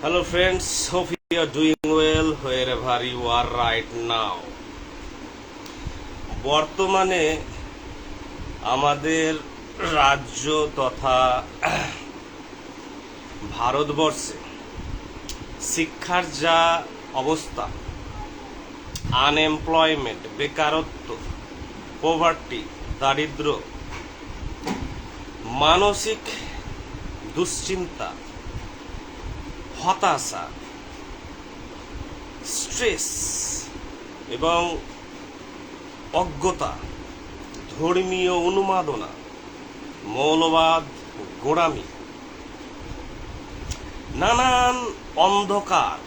Hello friends, hope you are doing well wherever you are right now. বর্তমানে আমাদের রাজ্য তথা ভারতবর্ষে শিক্ষার যা অবস্থা, আনএমপ্লয়মেন্ট, বেকারত্ব, পভার্টি, দারিদ্র, মানসিক দুশ্চিন্তা, হতাশা, স্ট্রেস এবং অজ্ঞতা, ধর্মীয় উন্মাদনা, মৌলবাদ, গোঁড়ামি, নানান অন্ধকার,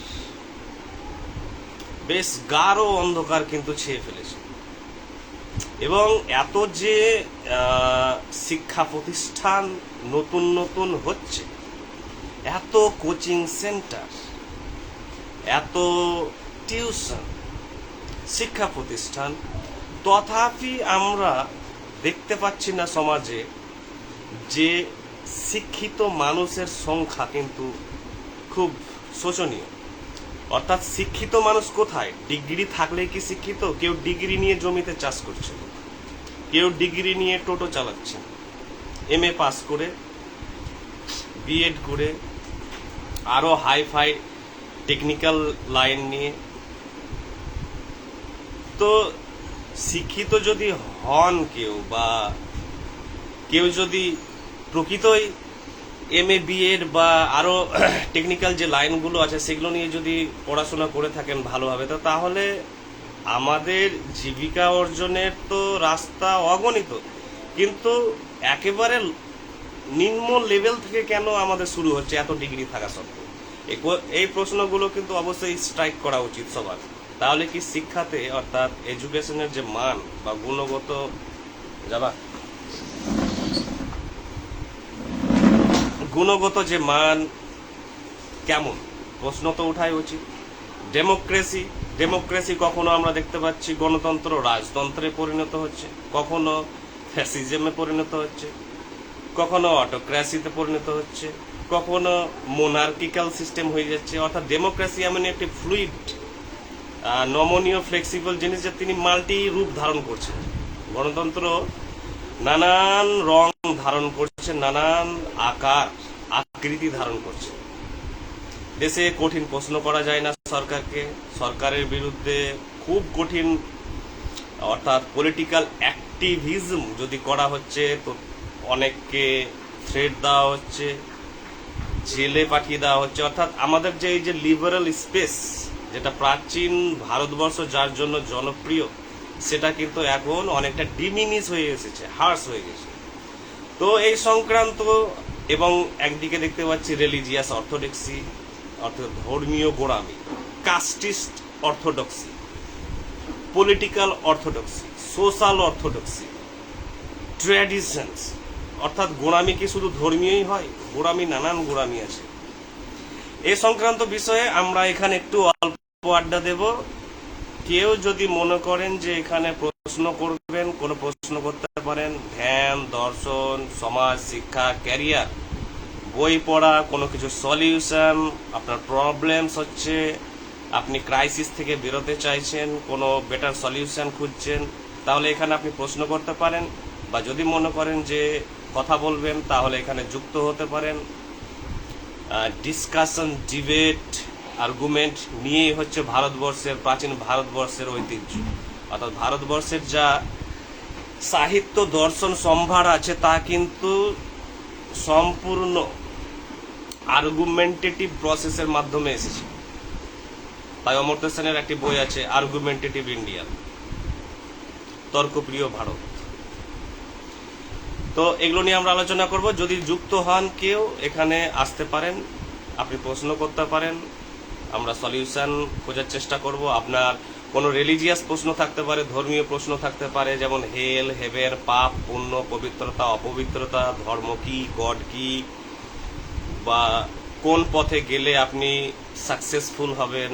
বেশ গাঢ় অন্ধকার কিন্তু ছেয়ে ফেলেছে। এবং এত যে শিক্ষা প্রতিষ্ঠান নতুন নতুন হচ্ছে, এত কোচিং সেন্টার, এত টিউশন, শিক্ষা প্রতিষ্ঠান, তথাপি আমরা দেখতে পাচ্ছি না সমাজে যে শিক্ষিত মানুষের সংখ্যা কিন্তু খুব শোচনীয়। অর্থাৎ শিক্ষিত মানুষ কোথায়? ডিগ্রি থাকলে কি শিক্ষিত? কেউ ডিগ্রি নিয়ে জমিতে চাষ করছে, কেউ ডিগ্রি নিয়ে টোটো চালাচ্ছে, MA পাস করে, বিএড করে, আরো হাইফাই টেকনিক্যাল লাইন নিয়ে। তো শিক্ষিত যদি হন কেউ, বা কেউ যদি প্রকৃতই MA বিএড বা আরো টেকনিক্যাল যে লাইনগুলো আছে সেগুলো নিয়ে যদি পড়াশোনা করে থাকেন ভালোভাবে, তো তাহলে আমাদের জীবিকা অর্জনের তো রাস্তা অগণিত। কিন্তু একেবারে নিম্ন লেভেল থেকে কেন আমাদের শুরু হচ্ছে এত ডিগ্রি থাকা সত্ত্বেও? এই প্রশ্নগুলো কিন্তু অবশ্যই স্ট্রাইক করা উচিত সবার। তাহলে কি শিক্ষাতে, অর্থাৎ এডুকেশনের যে মান বা গুণগত যে মান কেমন, প্রশ্ন তো উঠাই উচিত। ডেমোক্রেসি কখনো আমরা দেখতে পাচ্ছি গণতন্ত্র রাজতন্ত্রে পরিণত হচ্ছে, কখনো ফ্যাসিজমে পরিণত হচ্ছে, কখনো অটোক্রেসিতে পরিণত হচ্ছে, কখনো মোনার্কিক্যাল সিস্টেম হয়ে যাচ্ছে। অর্থাৎ ডেমোক্রেসি এমন একটি ফ্লুইড, নমনীয়, ফ্লেক্সিবল জিনিস যে তিনি মাল্টি রূপ ধারণ করছেন। গণতন্ত্র নানান রং ধারণ করছে, নানান আকার আকৃতি ধারণ করছে। দেশে কঠিন প্রশ্ন করা যায় না সরকারকে, সরকারের বিরুদ্ধে খুব কঠিন, অর্থাৎ পলিটিক্যাল অ্যাক্টিভিজম যদি করা হচ্ছে তো অনেককে থ্রেট দেওয়া হচ্ছে, জেলে পাঠিয়ে দেওয়া হচ্ছে। অর্থাৎ আমাদের যে এই যে লিবারাল স্পেস, যেটা প্রাচীন ভারতবর্ষ যার জন্য জনপ্রিয়, সেটা কিন্তু এখন অনেকটা ডিমিনিশ হয়ে এসেছে, হার্স হয়ে গেছে। তো এই সংক্রান্ত, এবং একদিকে দেখতে পাচ্ছি রিলিজিয়াস অর্থোডক্সি, অর্থাৎ ধর্মীয় গোঁড়ামি, casteist orthodoxy, political orthodoxy, social orthodoxy, traditions. অর্থাৎ গোঁড়ামি কি শুধু ধর্মীয়ই হয়? গোঁড়ামি, নানান গোঁড়ামি আছে। এই সংক্রান্ত বিষয়ে আমরা এখানে একটু অল্প আড্ডা দেব। কেউ যদি মনে করেন যে এখানে প্রশ্ন করবেন, কোনো প্রশ্ন করতে পারেন। ধ্যান, দর্শন, সমাজ, শিক্ষা, ক্যারিয়ার, বই পড়া, কোনো কিছু সলিউশন, আপনার প্রবলেমস হচ্ছে, আপনি ক্রাইসিস থেকে বেরোতে চাইছেন, কোনো বেটার সলিউশন খুঁজছেন, তাহলে এখানে আপনি প্রশ্ন করতে পারেন। বা যদি মনে করেন যে কথা বলবেন, তাহলে এখানে যুক্ত হতে পারেন। ডিসকাশন, ডিবেট, আর্গুমেন্ট নিয়ে হচ্ছে ভারতবর্ষের, প্রাচীন ভারতবর্ষের ঐতিহ্য। অর্থাৎ ভারতবর্ষের যা সাহিত্য, দর্শন সম্ভার আছে তা কিন্তু সম্পূর্ণ আর্গুমেন্টেটিভ প্রসেসের মাধ্যমে এসেছে। তাই অমর্ত্য সেনের একটি বই আছে, আর্গুমেন্টেটিভ ইন্ডিয়া, তর্কপ্রিয় ভারত। তো এগুলো নিয়ে আমরা আলোচনা করব। যদি যুক্ত হন কেউ, এখানে আসতে পারেন, আপনি প্রশ্ন করতে পারেন, আমরা সলিউশন খোঁজার চেষ্টা করব। আপনার কোনো রিলিজিয়াস প্রশ্ন থাকতে পারে, ধর্মীয় প্রশ্ন থাকতে পারে, যেমন হেল, হেভেন, পাপ, পুণ্য, পবিত্রতা, অপবিত্রতা, ধর্ম কি, গড কি, বা কোন পথে গেলে আপনি সাকসেসফুল হবেন।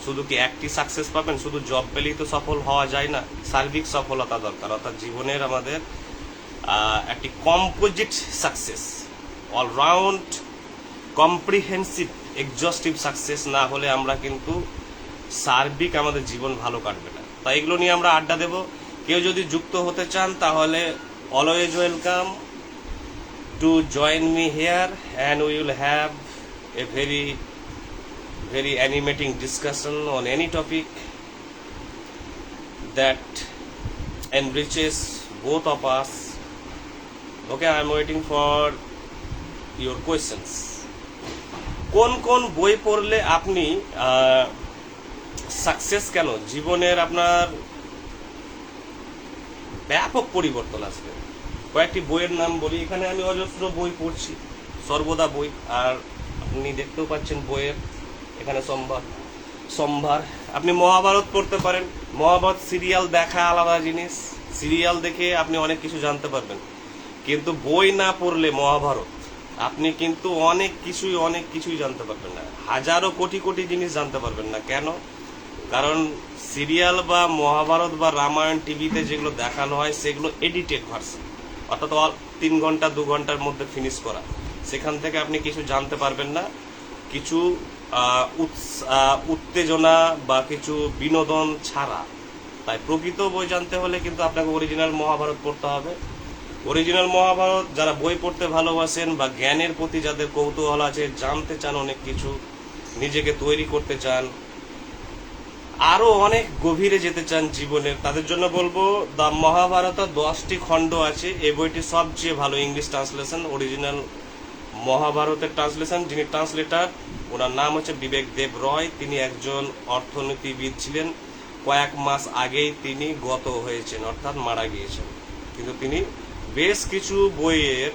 শুধু কি একটি সাকসেস পাবেন? শুধু জব পেলেই তো সফল হওয়া যায় না, সার্বিক সফলতা দরকার। অর্থাৎ জীবনের আমাদের একটি composite success, all round comprehensive exhaustive success না হলে আমরা কিন্তু সার্বিক আমাদের জীবন ভালো কাটবে না। তাই এগুলো নিয়ে আমরা আড্ডা দেব। কেউ যদি যুক্ত হতে চান তাহলে always welcome to join me hair and we will have a very animating discussion on any topic that enriches both of us. Okay, I am waiting for your questions. কোন কোন বই পড়লে আপনি সাকসেস কেন জীবনের আপনার ব্যাপক পরিবর্তন আসবে, কয়েকটি বইয়ের নাম বলি। এখানে আমি অজস্র বই পড়ছি, সর্বদা বই, আর আপনি দেখতেও পাচ্ছেন বইয়ের এখানে সম্ভার। আপনি মহাভারত পড়তে পারেন। মহাভারত সিরিয়াল দেখা আলাদা জিনিস, সিরিয়াল দেখে আপনি অনেক কিছু জানতে পারবেন, কিন্তু বই না পড়লে মহাভারত আপনি কিন্তু অনেক কিছুই জানতে পারবেন না, হাজারো কোটি কোটি জিনিস জানতে পারবেন না। কেন? কারণ সিরিয়াল বা মহাভারত বা রামায়ণ টিভিতে যেগুলো দেখানো হয় সেগুলো এডিটেড ভার্সন, অর্থাৎ 3 ঘন্টা 2 ঘন্টার মধ্যে ফিনিশ করা। সেখান থেকে আপনি কিছু জানতে পারবেন না, কিছু উত্তেজনা বা কিছু বিনোদন ছাড়া। তাই প্রকৃত বই জানতে হলে কিন্তু আপনাকে অরিজিনাল মহাভারত পড়তে হবে। অরিজিনাল মহাভারত যারা বই পড়তে ভালোবাসেন বা জ্ঞানের প্রতি যাদের কৌতূহল আছে, জানতে চান অনেক কিছু, নিজেকে তৈরি করতে চান, আরো অনেক গভীরে যেতে চান জীবনের, তাদের জন্য বলবো দ্য মহাভারত 10টি খণ্ড আছে। এই বইটি সবচেয়ে ভালো ইংলিশ ট্রান্সলেশন, অরিজিনাল মহাভারতের ট্রান্সলেশন। যিনি ট্রান্সলেটার ওনার নাম হচ্ছে বিবেক দেব রয়। তিনি একজন অর্থনীতিবিদ ছিলেন। কয়েক মাস আগেই তিনি গত হয়েছেন, অর্থাৎ মারা গিয়েছেন, কিন্তু তিনি বেশ কিছু বইয়ের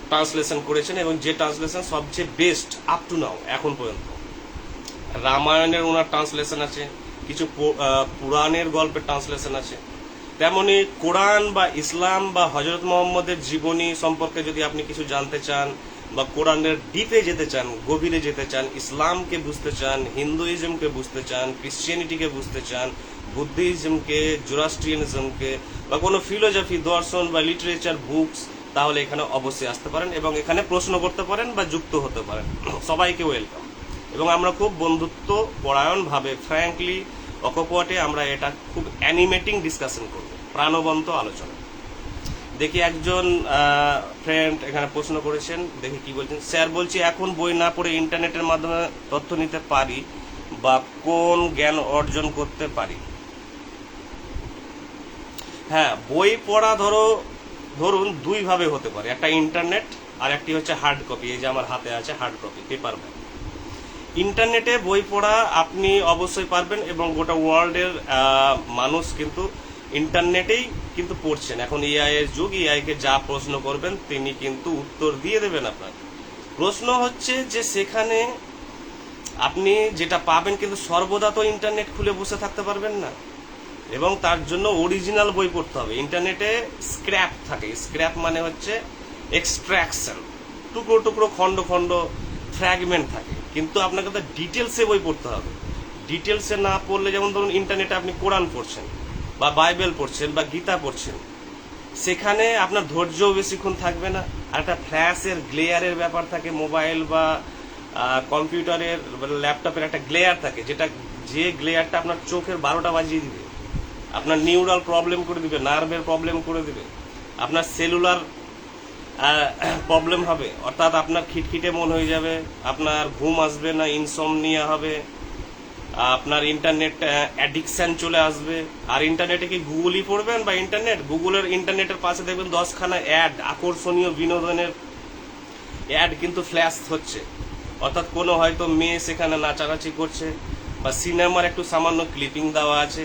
ট্রান্সলেশন করেছেন এবং যে ট্রান্সলেশন সবচেয়ে বেস্ট আপ টু নাও এখন পর্যন্ত। রামায়ণের ওনার ট্রান্সলেশন আছে, কিছু পুরাণের গল্পের ট্রান্সলেশন আছে। তেমনি কোরআন বা ইসলাম বা হজরত মোহাম্মদের জীবনী সম্পর্কে যদি আপনি কিছু জানতে চান বা কোরআনের ডিপে যেতে চান, গভীরে যেতে চান, ইসলামকে বুঝতে চান, হিন্দুইজমকে বুঝতে চান, ক্রিশ্চিয়ানিটিকে বুঝতে চান, বুদ্ধিজমকে, জোরাস্ট্রিয়ানিজমকে বা কোনো ফিলোসফি, দর্শন বা লিটারেচার বুকস, তাহলে এখানে অবশ্যই আসতে পারেন এবং এখানে প্রশ্ন করতে পারেন বা যুক্ত হতে পারেন। সবাইকে ওয়েলকাম। এবং আমরা খুব বন্ধুত্ব পরায়ণভাবে, ফ্র্যাঙ্কলি, অকপটে আমরা এটা খুব অ্যানিমেটিং ডিসকাশন করব, প্রাণবন্ত আলোচনা। দেখি একজন ফ্রেন্ড এখানে প্রশ্ন করেছেন, দেখি কি বলছেন। স্যার বলছি, এখন বই না পড়ে ইন্টারনেটের মাধ্যমে তথ্য নিতে পারি বা কোন জ্ঞান অর্জন করতে পারি? হ্যাঁ, বই পড়া ধরুন 2 ভাবে হতে পারে, একটা ইন্টারনেট আর একটি হচ্ছে হার্ড কপি। এই যে আমার হাতে আছে হার্ড কপি, পেপার ব্যাগ। ইন্টারনেটে বই পড়া আপনি অবশ্যই পারবেন এবং গোটা ওয়ার্ল্ডের মানুষ কিন্তু ইন্টারনেটেই কিন্তু পড়ছেন। এখন এআই এর যুগ, এআইকে যা প্রশ্ন করবেন তিনি কিন্তু উত্তর দিয়ে দেবেন আপনার। প্রশ্ন হচ্ছে যে সেখানে আপনি যেটা পাবেন, কিন্তু সর্বদা তো ইন্টারনেট খুলে বসে থাকতে পারবেন না এবং তার জন্য অরিজিনাল বই পড়তে হবে। ইন্টারনেটে স্ক্র্যাপ থাকে, স্ক্র্যাপ মানে হচ্ছে এক্সট্রাকশন, টুকরো টুকরো খণ্ড খণ্ড ফ্র্যাগমেন্ট থাকে, কিন্তু আপনাকে তো ডিটেলসে বই পড়তে হবে। ডিটেলসে না পড়লে, যেমন ধরুন ইন্টারনেটে আপনি কোরআন পড়ছেন বা বাইবেল পড়ছেন বা গীতা পড়ছেন, সেখানে আপনার ধৈর্যও বেশিক্ষণ থাকবে না। আর একটা ফ্ল্যাশের গ্লেয়ারের ব্যাপার থাকে, মোবাইল বা কম্পিউটারের ল্যাপটপের একটা গ্লেয়ার থাকে, যে গ্লেয়ারটা আপনার চোখের 12টা বাজিয়ে দিবে, আপনার নিউরাল প্রবলেম করে দিবে, নার্ভের প্রবলেম করে দিবে, আপনার সেলুলার প্রবলেম হবে, অর্থাৎ আপনার খিটখিটে মন হয়ে যাবে, আপনার ঘুম আসবে না, ইনসমনিয়া হবে, আপনার ইন্টারনেট অ্যাডিকশন চলে আসবে। আর ইন্টারনেটে কি গুগলই পড়বেন বা ইন্টারনেটের পাশে দেখবেন 10খানা অ্যাড, আকর্ষণীয় বিনোদনের অ্যাড কিন্তু ফ্ল্যাশ হচ্ছে, অর্থাৎ কোনো হয়তো মেয়ে সেখানে নাচানাচি করছে বা সিনেমার একটু সামান্য ক্লিপিং দেওয়া আছে,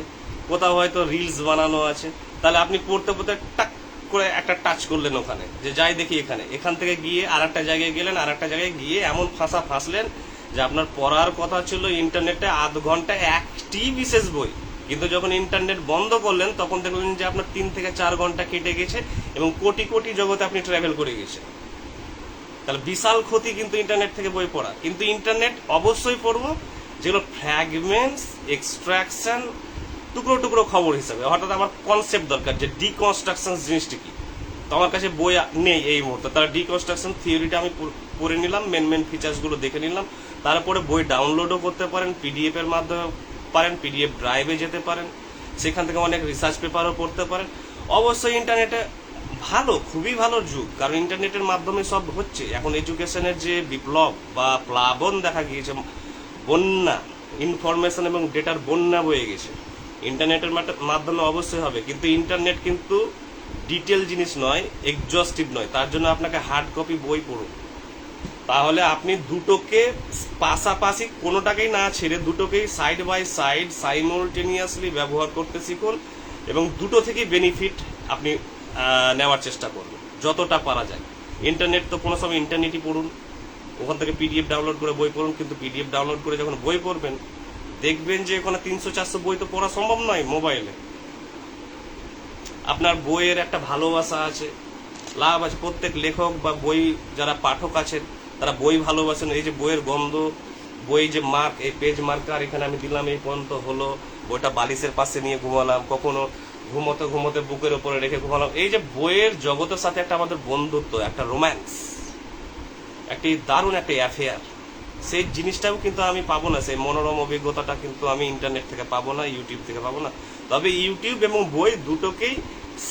কোথাও হয়তো রিলস বানানো আছে। তাহলে আপনি পড়তে পড়তে টাক করে একটা টাচ করলেন ওখানে, যে যাই দেখি এখান থেকে গিয়ে আর একটা জায়গায় গেলেন, আর একটা জায়গায় গিয়ে এমন ফাঁসলেন যে আপনার পড়ার কথা ছিল ইন্টারনেটে আধ ঘন্টা একটি বিশেষ বই, কিন্তু যখন ইন্টারনেট বন্ধ করলেন তখন দেখলেন যে আপনার 3 থেকে 4 ঘন্টা কেটে গেছে এবং কোটি কোটি জগতে আপনি ট্রাভেল করে গেছেন। তাহলে বিশাল ক্ষতি কিন্তু ইন্টারনেট থেকে বই পড়া। কিন্তু ইন্টারনেট অবশ্যই পড়বো যেগুলো ফ্র্যাগমেন্টস, এক্সট্রাকশন, টুকরো টুকরো খবর হিসাবে। হঠাৎ আমার কনসেপ্ট দরকার যে ডিকনস্ট্রাকশন জিনিসটা কি, তো আমার কাছে বই নেই এই মুহূর্তে, তাহলে ডিকনস্ট্রাকশন থিওরিটা আমি পড়ে নিলাম, মেন ফিচার্সগুলো দেখে নিলাম, তারপরে বই ডাউনলোডও করতে পারেন, পিডিএফ এর মাধ্যমে পারেন, পিডিএফ ড্রাইভে যেতে পারেন, সেখান থেকে অনেক রিসার্চ পেপারও পড়তে পারেন। অবশ্যই ইন্টারনেটে ভালো, খুবই ভালো যুগ, কারণ ইন্টারনেটের মাধ্যমে সব হচ্ছে। এখন এডুকেশনের যে বিপ্লব বা প্লাবন দেখা গিয়েছে, বন্যা, ইনফরমেশন এবং ডেটার বন্যা বয়ে গেছে, ইন্টারনেটের মাধ্যমে অবশ্যই হবে। কিন্তু ইন্টারনেট কিন্তু ডিটেল জিনিস নয়, এক্সজস্টিভ নয়। তার জন্য আপনাকে হার্ড কপি বই পড়ুন, তাহলে আপনি দুটোকে পাশাপাশি, কোনোটাকেই না ছেড়ে দুটোকেই সাইড বাই সাইড সাইমultaneously ব্যবহার করতে শিখুন, এবং দুটো থেকেই বেনিফিট আপনি নেওয়ার চেষ্টা করুন যতটা পারা যায়। ইন্টারনেট তো কোনো সময় ইন্টারনেটই পড়ুন, ওখান থেকে পিডিএফ ডাউনলোড করে বই পড়ুন, কিন্তু পিডিএফ ডাউনলোড করে যখন বই পড়বেন দেখবেন যে ওখানে 300-400 বই তো পড়া সম্ভব নয় মোবাইলে। আপনার বইয়ের একটা ভালোবাসা আছে, লাভ আছে। প্রত্যেক লেখক বা বই যারা পাঠক আছেন তারা বই ভালোবাসেন। এই যে বইয়ের গন্ধ, বই যে মার্ক, এই পেজ মার্কার এখানে আমি দিলাম, এই পর্যন্ত হলো, বইটা বালিশের পাশে নিয়ে ঘুমালাম, কখনো ঘুমোতে ঘুমোতে বুকের উপরে রেখে ঘুমালাম। এই যে বইয়ের জগতের সাথে একটা আমাদের বন্ধুত্ব, একটা রোম্যান্স, একটি দারুণ একটা অ্যাফেয়ার, সেই জিনিসটাও কিন্তু আমি পাবো না, সেই মনোরম অভিজ্ঞতাটা কিন্তু আমি ইন্টারনেট থেকে পাবো না, ইউটিউব থেকে পাবো না। তবে ইউটিউব এবং বই দুটোকেই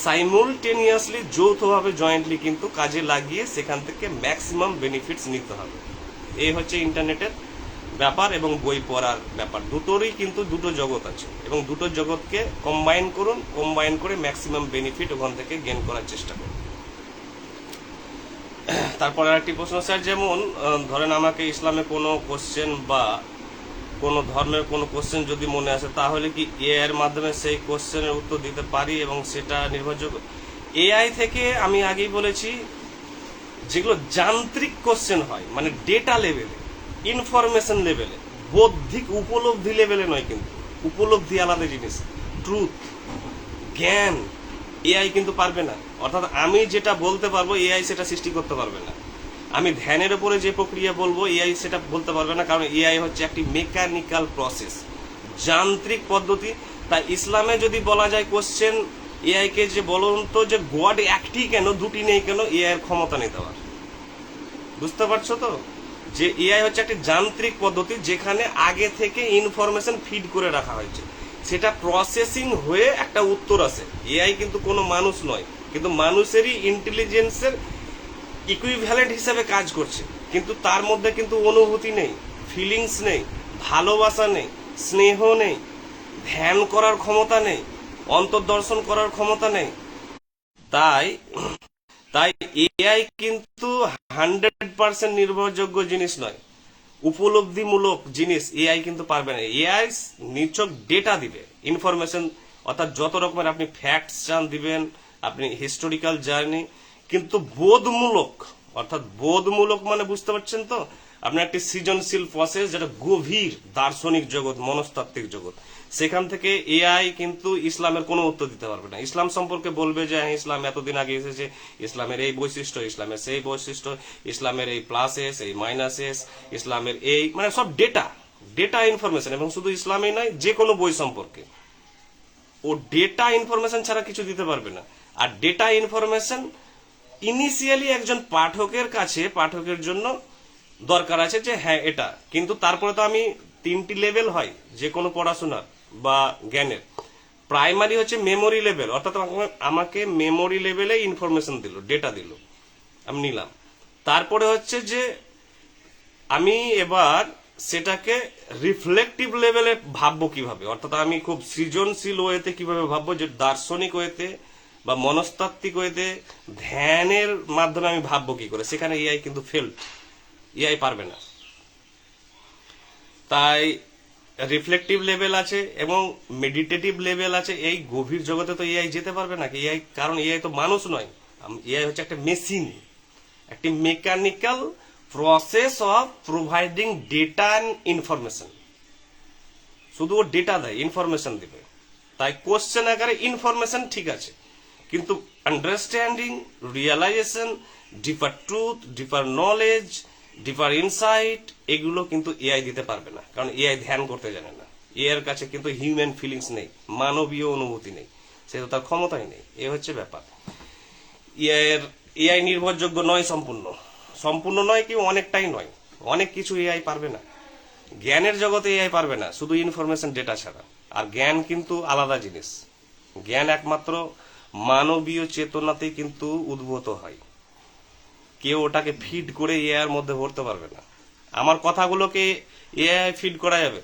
সাইমultaneously, যৌথভাবে, জয়েন্টলি কিন্তু কাজে লাগিয়ে সেখান থেকে ম্যাক্সিমাম বেনিফিটস নিতে হবে। এই হচ্ছে ইন্টারনেটের ব্যাপার এবং বই পড়ার ব্যাপার। দুটোরই কিন্তু দুটো জগৎ আছে, এবং দুটো জগৎকে কম্বাইন করুন, কম্বাইন করে ম্যাক্সিমাম বেনিফিট ওখান থেকে গেইন করার চেষ্টা করুন। তারপর আরেকটি প্রশ্ন, স্যার যেমন ধরেন আমাকে ইসলামে কোনো কোশ্চেন বা কোনো ধর্মের কোনো কোশ্চেন যদি মনে আসে, তাহলে কি এআই এর মাধ্যমে সেই কোশ্চেনের উত্তর দিতে পারি এবং সেটা নির্ভরযোগ্য? এআই থেকে আমি আগেই বলেছি, যেগুলো যান্ত্রিক কোশ্চেন হয়, মানে ডেটা লেভেলে, ইনফরমেশন লেভেলে, বৌদ্ধিক উপলব্ধি লেভেলে নয়, কিন্তু উপলব্ধি আলাদা জিনিস, ট্রুথ, জ্ঞান, এআই কিন্তু পারবে না। অর্থাৎ আমি যেটা বলতে পারবো এআই সেটা সৃষ্টি করতে পারবে না। আমি ধ্যানের উপরে যে প্রক্রিয়া বলবো এআই সেটা বলতে পারবে না, কারণ এআই হচ্ছে একটি মেকানিক্যাল প্রসেস, যান্ত্রিক পদ্ধতি। তাই ইসলামে যদি বলা যায় কোশ্চেন এআই কে, যে বলুন তো যে গড একটি কেন, দুটি নেই কেন, এআই এর ক্ষমতা নেই দেওয়ার। বুঝতে পারছো তো, যে এআই হচ্ছে একটি যান্ত্রিক পদ্ধতি যেখানে আগে থেকে ইনফরমেশন ফিড করে রাখা হয়েছে, সেটা প্রসেসিং হয়ে একটা উত্তর আসে। এআই কিন্তু কোনো মানুষ নয়, কিন্তু মানুষেরই ইন্টেলিজেন্সের ইকুইভ্যালেন্ট হিসাবে কাজ করছে, কিন্তু তার মধ্যে কিন্তু অনুভূতি নেই, ফিলিংস নেই, ভালোবাসা নেই, স্নেহ নেই, ধ্যান করার ক্ষমতা নেই, অন্তর্দর্শন করার ক্ষমতা নেই। তাই তাই এআই কিন্তু 100% নির্ভরযোগ্য জিনিস নয়, উপলব্ধিমূলক জিনিস এআই কিন্তু পারবে না। এআই নিছক ডেটা দিবে, ইনফরমেশন, অর্থাৎ যত রকমের আপনি ফ্যাক্টস চান দিবেন, আপনি হিস্টোরিক্যাল জার্নি, কিন্তু বোধমূলক, অর্থাৎ বোধমূলক মানে বুঝতে পারছেন তো, আপনার একটি সৃজনশীল প্রসেস, যেটা গভীর দার্শনিক জগৎ, মনস্তাত্ত্বিক জগৎ, সেখান থেকে এআই কিন্তু ইসলামের কোনো উত্তর দিতে পারবে না। ইসলাম সম্পর্কে বলবে যে হ্যাঁ, ইসলাম এতদিন আগে এসেছে, ইসলামের এই বৈশিষ্ট্য, ইসলামের সেই বৈশিষ্ট্য, ইসলামের এই প্লাস এস, এই মাইনাস এস, ইসলামের এই, মানে সব ডেটা, ডেটা ইনফরমেশন। এবং শুধু ইসলামই নয়, যে কোনো বই সম্পর্কে ও ডেটা ইনফরমেশন ছাড়া কিছু দিতে পারবে না। আর ডেটা ইনফরমেশন ইনিশিয়ালি একজন পাঠকের কাছে, পাঠকের জন্য দরকার আছে যে হ্যাঁ এটা, কিন্তু তারপরে তো আমি 3টি লেভেল হয় যে কোনো পড়াশোনার বা জ্ঞানের। প্রাইমারি হচ্ছে মেমোরি লেভেল, অর্থাৎ আমাকে মেমোরি লেভেলে ইনফরমেশন দিল, ডেটা দিল, আমি নিলাম। তারপরে হচ্ছে যে আমি এবার সেটাকে রিফ্লেকটিভ লেভেলে ভাববো কিভাবে, অর্থাৎ আমি খুব সৃজনশীল ওয়েতে কিভাবে ভাববো, যে দার্শনিক ওয়েতে বা মনস্তাত্ত্বিক ওয়েতে, ধ্যানের মাধ্যমে আমি ভাববো কি করে, সেখানে এআই কিন্তু ফেল, এআই পারবে না। তাই রিফ্লেকটিভ লেভেল আছে এবং মেডিটেটিভ লেভেল আছে, এই গভীর জগতে তো এআই যেতে পারবে না। এআই, কারণ এআই তো মানুষ নয়, এআই হচ্ছে একটা মেশিন, একটি mechanical process of providing data and information. শুধু ও ডেটা দেয়, ইনফরমেশন দিবে। তাই কোশ্চেন আকারে ইনফরমেশন ঠিক আছে, কিন্তু understanding, realisation, deeper truth, deeper knowledge, deeper insight, এগুলো কিন্তু এআই দিতে পারবে না, কারণ এআই ধ্যান করতে জানে না। এর কাছে কিন্তু হিউম্যান ফিলিংস নেই, মানবীয় অনুভূতি নেই, সে তো তার ক্ষমতাই নেই। এ হচ্ছে ব্যাপার। এআই নির্ভরযোগ্য নয় সম্পূর্ণ, সম্পূর্ণ নয় কি অনেকটাই নয়, অনেক কিছু এআই পারবে না। জ্ঞানের জগতে এআই পারবে না, শুধু ইনফরমেশন ডেটা ছাড়া। আর জ্ঞান কিন্তু আলাদা জিনিস। জ্ঞান একমাত্র মানবীয় চেতনাতেই কিন্তু উদ্ভূত হয়। কেউ ওটাকে ফিড করে এআই এর মধ্যে ভরতে পারবে না। আমার কথাগুলোকে এআই ফিড করা যাবে,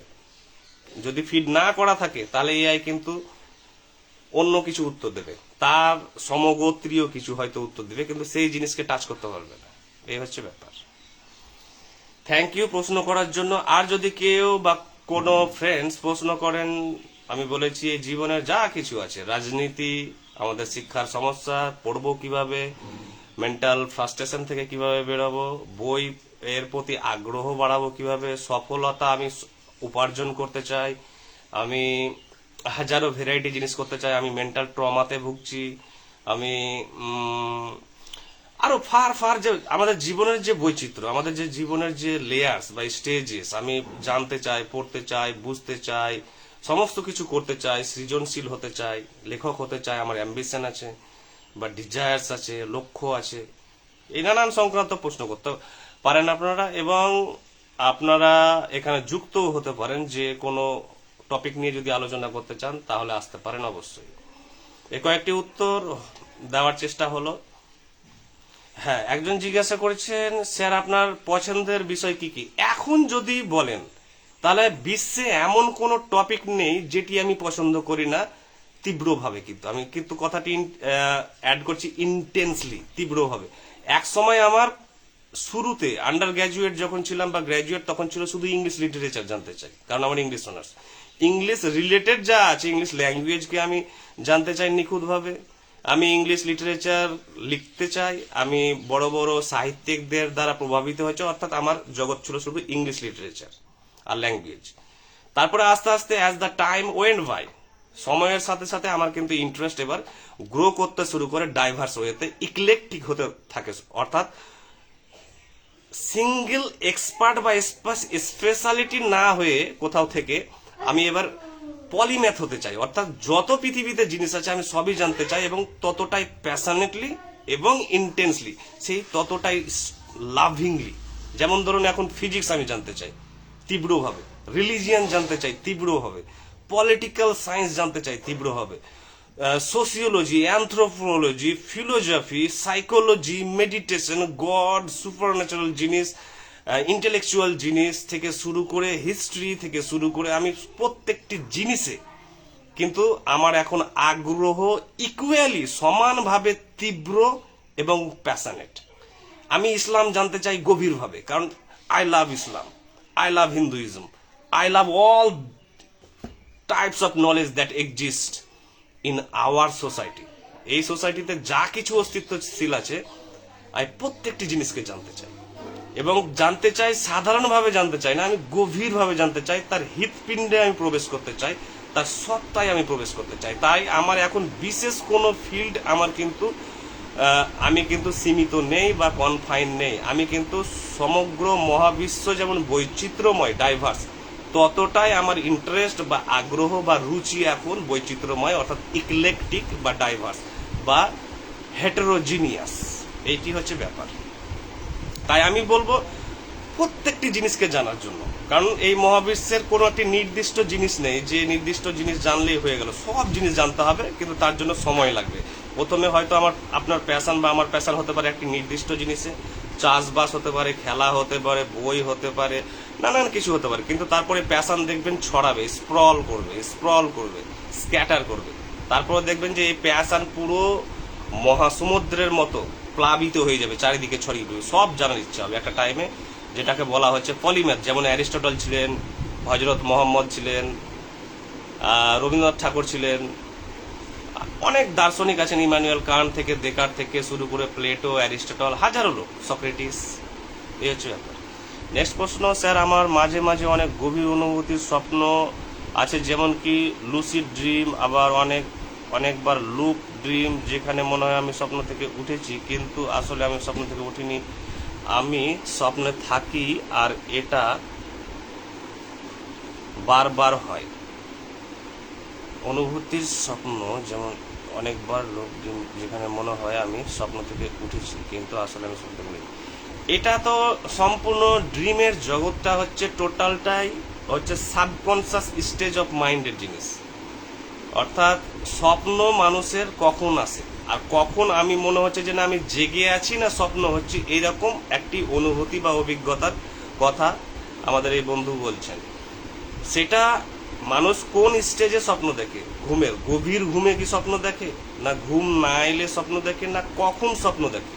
যদি ফিড না করা থাকে তাহলে এআই কিন্তু অন্য কিছু উত্তর দেবে, তার সমগোত্রীয় কিছু হয়তো উত্তর দেবে, কিন্তু সেই জিনিসকে টাচ করতে পারবে না। এই হচ্ছে ব্যাপার। থ্যাংক ইউ প্রশ্ন করার জন্য। আর যদি কেউ বা কোনো ফ্রেন্ডস প্রশ্ন করেন, আমি বলেছি এই জীবনের যা কিছু আছে, রাজনীতি, আমাদের শিক্ষার সমস্যা, পড়বো কিভাবে, মেন্টাল ফ্রাস্ট্রেশন থেকে কিভাবে বেরোবো, বই এর প্রতি আগ্রহ বাড়াবো কিভাবে, সফলতা আমি উপার্জন করতে চাই, আমি হাজারো ভ্যারাইটি জিনিস করতে চাই, আমি মেন্টাল ট্রমাতে ভুগছি, আমি আরো ফার ফার যে আমাদের জীবনের যে বৈচিত্র্য, আমাদের যে জীবনের যে লেয়ার্স বা স্টেজেস, আমি জানতে চাই, পড়তে চাই, বুঝতে চাই, সমস্ত কিছু করতে চাই, সৃজনশীল হতে চাই, লেখক হতে চাই, আমার অ্যাম্বিশন আছে বা ডিজায়ার্স আছে, লক্ষ্য আছে। এই নানান সংক্রান্ত প্রশ্ন করতে পারেন আপনারা, এবং আপনারা এখানে যুক্ত হতে পারেন। যে কোনো টপিক নিয়ে যদি আলোচনা করতে চান তাহলে আসতে পারেন অবশ্যই। এ কয়েকটি উত্তর দেওয়ার চেষ্টা হলো। হ্যাঁ, একজন জিজ্ঞাসা করেছেন, স্যার আপনার পছন্দের বিষয় কি কি? এখন যদি বলেন তাহলে বিশ্বে এমন কোনো টপিক নেই যেটি আমি পছন্দ করি না তীব্রভাবে। কিন্তু আমি কিন্তু কথাটি অ্যাড করছি ইন্টেন্সলি, তীব্রভাবে। এক সময় আমার শুরুতে আন্ডার গ্র্যাজুয়েট যখন ছিলাম বা গ্র্যাজুয়েট, তখন ছিল শুধু ইংলিশ লিটারেচার জানতে চাই, কারণ আমার ইংলিশ অনার্স। ইংলিশ রিলেটেড যা আছে, ইংলিশ ল্যাঙ্গুয়েজকে আমি জানতে চাই নিখুঁতভাবে। আমি ইংলিশ লিটারেচার লিখতে চাই, আমি বড় বড় সাহিত্যিকদের দ্বারা প্রভাবিত হয়েছে, অর্থাৎ আমার জগৎ ছিল শুধু ইংলিশ লিটারেচার আর ল্যাঙ্গুয়েজ। তারপরে আস্তে আস্তে as the time went by, সময়ের সাথে সাথে আমার কিন্তু ইন্টারেস্ট এবার গ্রো করতে শুরু করে ডাইভার্স ওয়েতে, ইক্লেকটিক হতে থাকে, অর্থাৎ সিঙ্গেল এক্সপার্ট বা স্পেশালিটি না হয়ে কোথাও থেকে আমি এবার পলিম্যাথ হতে চাই, অর্থাৎ যত পৃথিবীতে জিনিস আছে আমি সবই জানতে চাই, এবং ততটাই প্যাশনেটলি এবং ইন্টেন্সলি, সেই ততটাই লাভিংলি। যেমন ধরুন এখন ফিজিক্স আমি জানতে চাই তীব্রভাবে, রিলিজিয়ান জানতে চাই তীব্রভাবে, পলিটিক্যাল সায়েন্স জানতে চাই তীব্রভাবে, sociology, anthropology, philosophy, psychology, meditation, god, supernatural জিনিস, ইন্টেলেকচুয়াল জিনিস থেকে শুরু করে, হিস্ট্রি থেকে শুরু করে, আমি প্রত্যেকটি জিনিসে কিন্তু আমার এখন আগ্রহ ইকুয়ালি, সমানভাবে তীব্র এবং প্যাশনেট। আমি ইসলাম জানতে চাই গভীরভাবে, কারণ I love Islam, I love Hinduism, I love all types of knowledge that exist in our society. এই সোসাইটিতে যা কিছু অস্তিত্বশীল আছে, আমি প্রত্যেকটি জিনিসকে জানতে চাই, এবং জানতে চাই সাধারণভাবে জানতে চাই না, আমি গভীরভাবে জানতে চাই, তার হৃৎপিণ্ডে আমি প্রবেশ করতে চাই, তার সত্তায় আমি প্রবেশ করতে চাই। তাই আমার এখন বিশেষ কোনো ফিল্ড আমার কিন্তু আমি কিন্তু সীমিত নেই বা কনফাইন নেই। আমি কিন্তু সমগ্র মহাবিশ্ব যেমন বৈচিত্র্যময়, ডাইভার্স, ততটাই আমার ইন্টারেস্ট বা আগ্রহ বা রুচি এখন বৈচিত্র্যময়, অর্থাৎ ইকলেকটিক বা ডাইভার্স বা হেটেরোজিনিয়াস। এইটি হচ্ছে ব্যাপার। তাই আমি বলবো প্রত্যেকটি জিনিসকে জানার জন্য, কারণ এই মহাবিশ্বের কোনো একটি নির্দিষ্ট জিনিস নেই যে নির্দিষ্ট জিনিস জানলেই হয়ে গেল। সব জিনিস জানতে হবে, কিন্তু তার জন্য সময় লাগবে। প্রথমে হয়তো আপনার প্যাশন বা আমার প্যাশন হতে পারে একটি নির্দিষ্ট জিনিসে, চাষবাস হতে পারে, খেলা হতে পারে, বই হতে পারে, নানান কিছু হতে পারে, কিন্তু তারপরে প্যাশন দেখবেন ছড়াবে, স্প্রল করবে, স্ক্যাটার করবে। তারপরে দেখবেন যে এই প্যাশন পুরো মহাসমুদ্রের মতো প্লাবিত হয়ে যাবে, চারিদিকে ছড়িয়ে পড়বে, সব জানার ইচ্ছা হবে একটা টাইমে, যেটাকে বলা হচ্ছে পলিম্যাথ। যেমন অ্যারিস্টটল ছিলেন, হজরত মোহাম্মদ ছিলেন, রবীন্দ্রনাথ ঠাকুর ছিলেন, অনেক দার্শনিক আছেন, ইমানুয়েল কান্ট থেকে দেকার থেকে শুরু করে প্লেটো, অ্যারিস্টটল, হাজারো লোক, সক্রেটিস। এই হচ্ছে ব্যাপার। নেক্সট প্রশ্ন, স্যার আমার মাঝে মাঝে অনেক গভীর অনুভূতির স্বপ্ন আছে, যেমন কি লুসিড ড্রিম, আবার অনেকবার লুপ ড্রিম, যেখানে মনে হয় আমি স্বপ্ন থেকে উঠেছি, কিন্তু আসলে আমি স্বপ্ন থেকে উঠিনি, আমি স্বপ্নে থাকি আর এটা বারবার হয়। অনুভূতির স্বপ্ন যেমন অনেকবার লুপ ড্রিম, যেখানে মনে হয় আমি স্বপ্ন থেকে উঠেছি, কিন্তু আসলে আমি স্বপ্ন থেকে উঠিনি। এটা তো সম্পূর্ণ ড্রিমের জগৎটা হচ্ছে টোটালটাই হচ্ছে সাবকনসিয়াস স্টেজ অফ মাইন্ডের জিনিস। অর্থাৎ স্বপ্ন মানুষের কখন আসে আর কখন আমি মনে হচ্ছে যে না আমি জেগে আছি না স্বপ্ন হচ্ছে, এইরকম একটি অনুভূতি বা অভিজ্ঞতার কথা আমাদের এই বন্ধু বলছেন। সেটা মানুষ কোন স্টেজে স্বপ্ন দেখে, ঘুমের গভীর ঘুমে কি স্বপ্ন দেখে, না ঘুম না এলে স্বপ্ন দেখে, না কখন স্বপ্ন দেখে।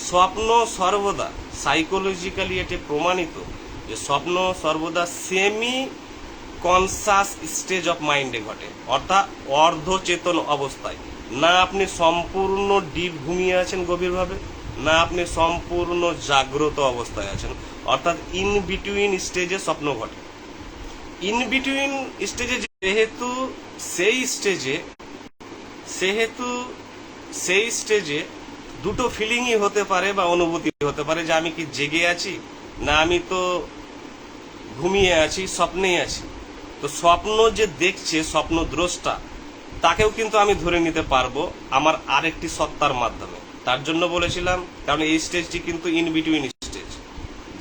স্বপ্ন সর্বদা সাইকোলজিক্যালি এটি প্রমাণিত যে স্বপ্ন সর্বদা সেমি কনসাস স্টেজ অফ মাইন্ডে ঘটে, অর্থাৎ অর্ধচেতন অবস্থায়। না আপনি সম্পূর্ণ ডিপ ঘুমিয়ে আছেন গভীরভাবে, না আপনি সম্পূর্ণ জাগ্রত অবস্থায় আছেন, অর্থাৎ ইন বিটুইন স্টেজে স্বপ্ন ঘটে। ইন বিটুইন স্টেজে যেহেতু সেই স্টেজে দুটো ফিলিংই হতে পারে বা অনুভূতি হতে পারে যে আমি কি জেগে আছি না আমি তো ঘুমিয়ে আছি, স্বপ্নেই আছি। তো স্বপ্ন যে দেখছে স্বপ্নদ্রষ্টা, তাকেও কিন্তু আমি ধরে নিতে পারবো আমার আরেকটি সত্তার মাধ্যমে। তার জন্য বলেছিলাম, কারণ এই স্টেজটি কিন্তু ইন বিটুইন স্টেজ,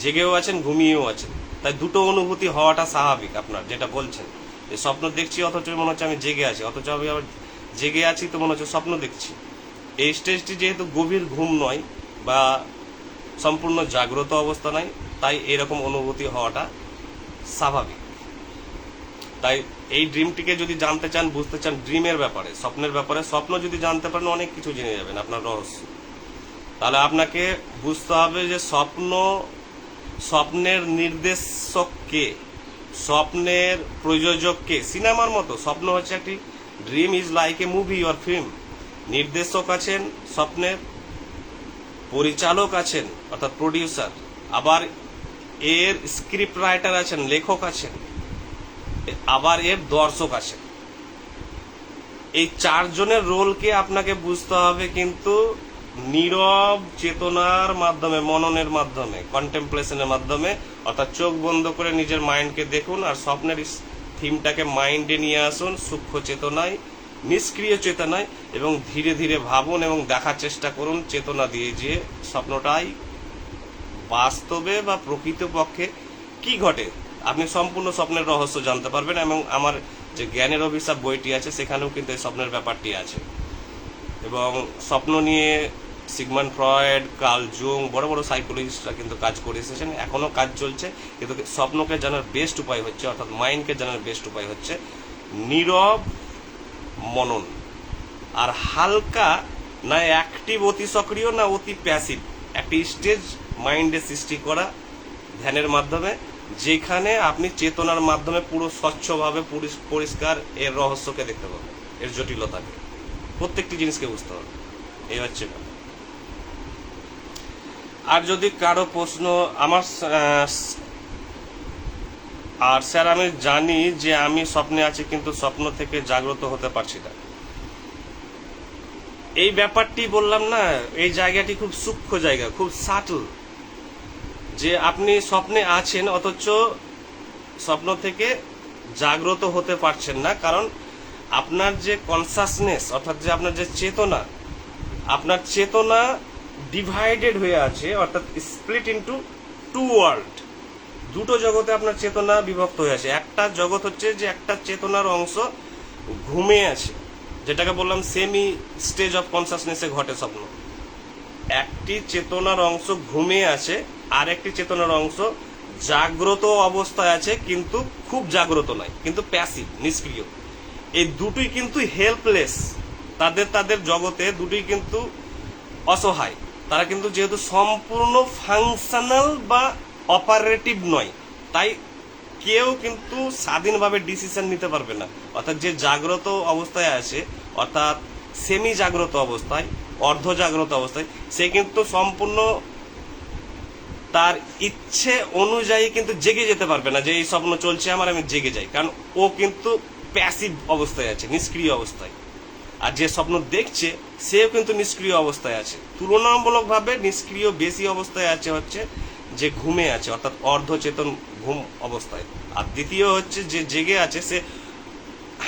জেগেও আছেন ঘুমিয়েও আছেন, তাই দুটো অনুভূতি হওয়াটা স্বাভাবিক। আপনার যেটা বলছেন যে স্বপ্ন দেখছি অথচ মনে হচ্ছে আমি জেগে আছি, অথচ আমি আবার জেগে আছি তো মনে হচ্ছে স্বপ্ন দেখছি। এই স্টেজটি যেহেতু গভীর ঘুম নয় বা সম্পূর্ণ জাগ্রত অবস্থা নয়, তাই এরকম অনুভূতি হওয়াটা স্বাভাবিক। তাই এই ড্রিমটিকে যদি জানতে চান, বুঝতে চান, ড্রিমের ব্যাপারে, স্বপ্নের ব্যাপারে, স্বপ্ন যদি জানতে পারেন অনেক কিছু জেনে যাবেন, আপনার রহস্য। তাহলে আপনাকে বুঝতে হবে যে স্বপ্নের নির্দেশক কে, স্বপ্নের প্রযোজক কে। সিনেমার মতো স্বপ্ন হচ্ছে একটি, dream is like a movie or film. নির্দেশক আছেন স্বপ্নের, পরিচালক আছেন অর্থাৎ প্রডিউসার, আবার এর স্ক্রিপ্ট রাইটার আছেন, লেখক আছেন, আবার এর দর্শক আছেন। এই চারজনের রোলকে আপনাকে বুঝতে হবে কিন্তু নীরব চেতনার মাধ্যমে, মননের মাধ্যমে, কন্টেম্পলেশনের মাধ্যমে। অর্থাৎ চোখ বন্ধ করে নিজের মাইন্ডকে দেখুন আর স্বপ্নের থিমটাকে মাইন্ডে নিয়ে আসুন, সূক্ষ্ম চেতনায়, নিষ্ক্রিয় চেতনায়, এবং ধীরে ধীরে ভাবুন এবং দেখার চেষ্টা করুন চেতনা দিয়ে যে স্বপ্নটাই বাস্তবে বা প্রকৃতপক্ষে কি ঘটে। আপনি সম্পূর্ণ স্বপ্নের রহস্য জানতে পারবেন এবং আমার যে জ্ঞানের অভিশাপ বইটি আছে সেখানেও কিন্তু এই স্বপ্নের ব্যাপারটি আছে। এবং স্বপ্ন নিয়ে সিগমন্ড ফ্রয়েড, কার্ল জুং, বড় বড় সাইকোলজিস্টরা কিন্তু কাজ করে এসেছেন, এখনও কাজ চলছে। কিন্তু স্বপ্নকে জানার বেস্ট উপায় হচ্ছে, অর্থাৎ মাইন্ডকে জানার বেস্ট উপায় হচ্ছে নীরব মনন আর হালকা, না অ্যাক্টিভ অতি সক্রিয় না অতি প্যাসিভ একটি স্টেজ মাইন্ডে সৃষ্টি করা ধ্যানের মাধ্যমে, যেখানে আপনি চেতনার মাধ্যমে পুরো স্বচ্ছভাবে পরিষ্কার এর রহস্যকে দেখতে পাবেন, এর জটিলতাকে, প্রত্যেকটি জিনিসকে বুঝতে হবে। এই হচ্ছে। আর যদি কারো প্রশ্ন আমার আর স্যার আমি জানি যে আমি স্বপ্নে আছি কিন্তু স্বপ্ন থেকে জাগ্রত হতে পারছি না, এই ব্যাপারটি বললাম না, এই জায়গাটি খুব সূক্ষ্ম জায়গা, খুব সাটল। যে আপনি স্বপ্নে আছেন অথচ স্বপ্ন থেকে জাগ্রত হতে পারছেন না, কারণ আপনার যে কনসাসনেস, অর্থাৎ যে আপনার যে চেতনা, আপনার চেতনা ডিভাইডেড হয়ে আছে, অর্থাৎ স্প্লিট ইনটু টু ওয়ার্ল্ড। দুটো জগতে আপনার চেতনা বিভক্ত হয়ে আছে। একটা জগৎ হচ্ছে যে একটা চেতনার অংশ ঘুমে আছে, যেটাকে বললাম সেমি স্টেজ অফ কনসাসনেসে ঘটে স্বপ্ন। একটি চেতনার অংশ ঘুমে আছে, আর একটি চেতনার অংশ জাগ্রত অবস্থায় আছে, কিন্তু খুব জাগ্রত নয়, কিন্তু প্যাসিভ, নিষ্ক্রিয়। এই দুটোই কিন্তু হেল্পলেস, তাদের জগতে দুটোই কিন্তু অসহায়। তারা কিন্তু যেহেতু সম্পূর্ণ ফাংশনাল বা অপারেটিভ নয়, তাই কেউ কিন্তু স্বাধীনভাবে ডিসিশন নিতে পারবে না। অর্থাৎ যে জাগ্রত অবস্থায় আছে, অর্থাৎ সেমি জাগ্রত অবস্থায়, অর্ধ জাগ্রত অবস্থায়, সে কিন্তু সম্পূর্ণ তার ইচ্ছে অনুযায়ী কিন্তু জেগে যেতে পারবে না যে এই স্বপ্ন চলছে আমার, আমি জেগে যাই, কারণ ও কিন্তু প্যাসিভ অবস্থায় আছে, নিষ্ক্রিয় অবস্থায়। আর যে স্বপ্ন দেখছে সেও কিন্তু নিষ্ক্রিয় অবস্থায় আছে। তুলনামূলকভাবে নিষ্ক্রিয় বেশি অবস্থায় আছে হচ্ছে যে ঘুমে আছে, অর্থাৎ অর্ধচেতন ঘুম অবস্থায়। আর দ্বিতীয় হচ্ছে যে জেগে আছে, সে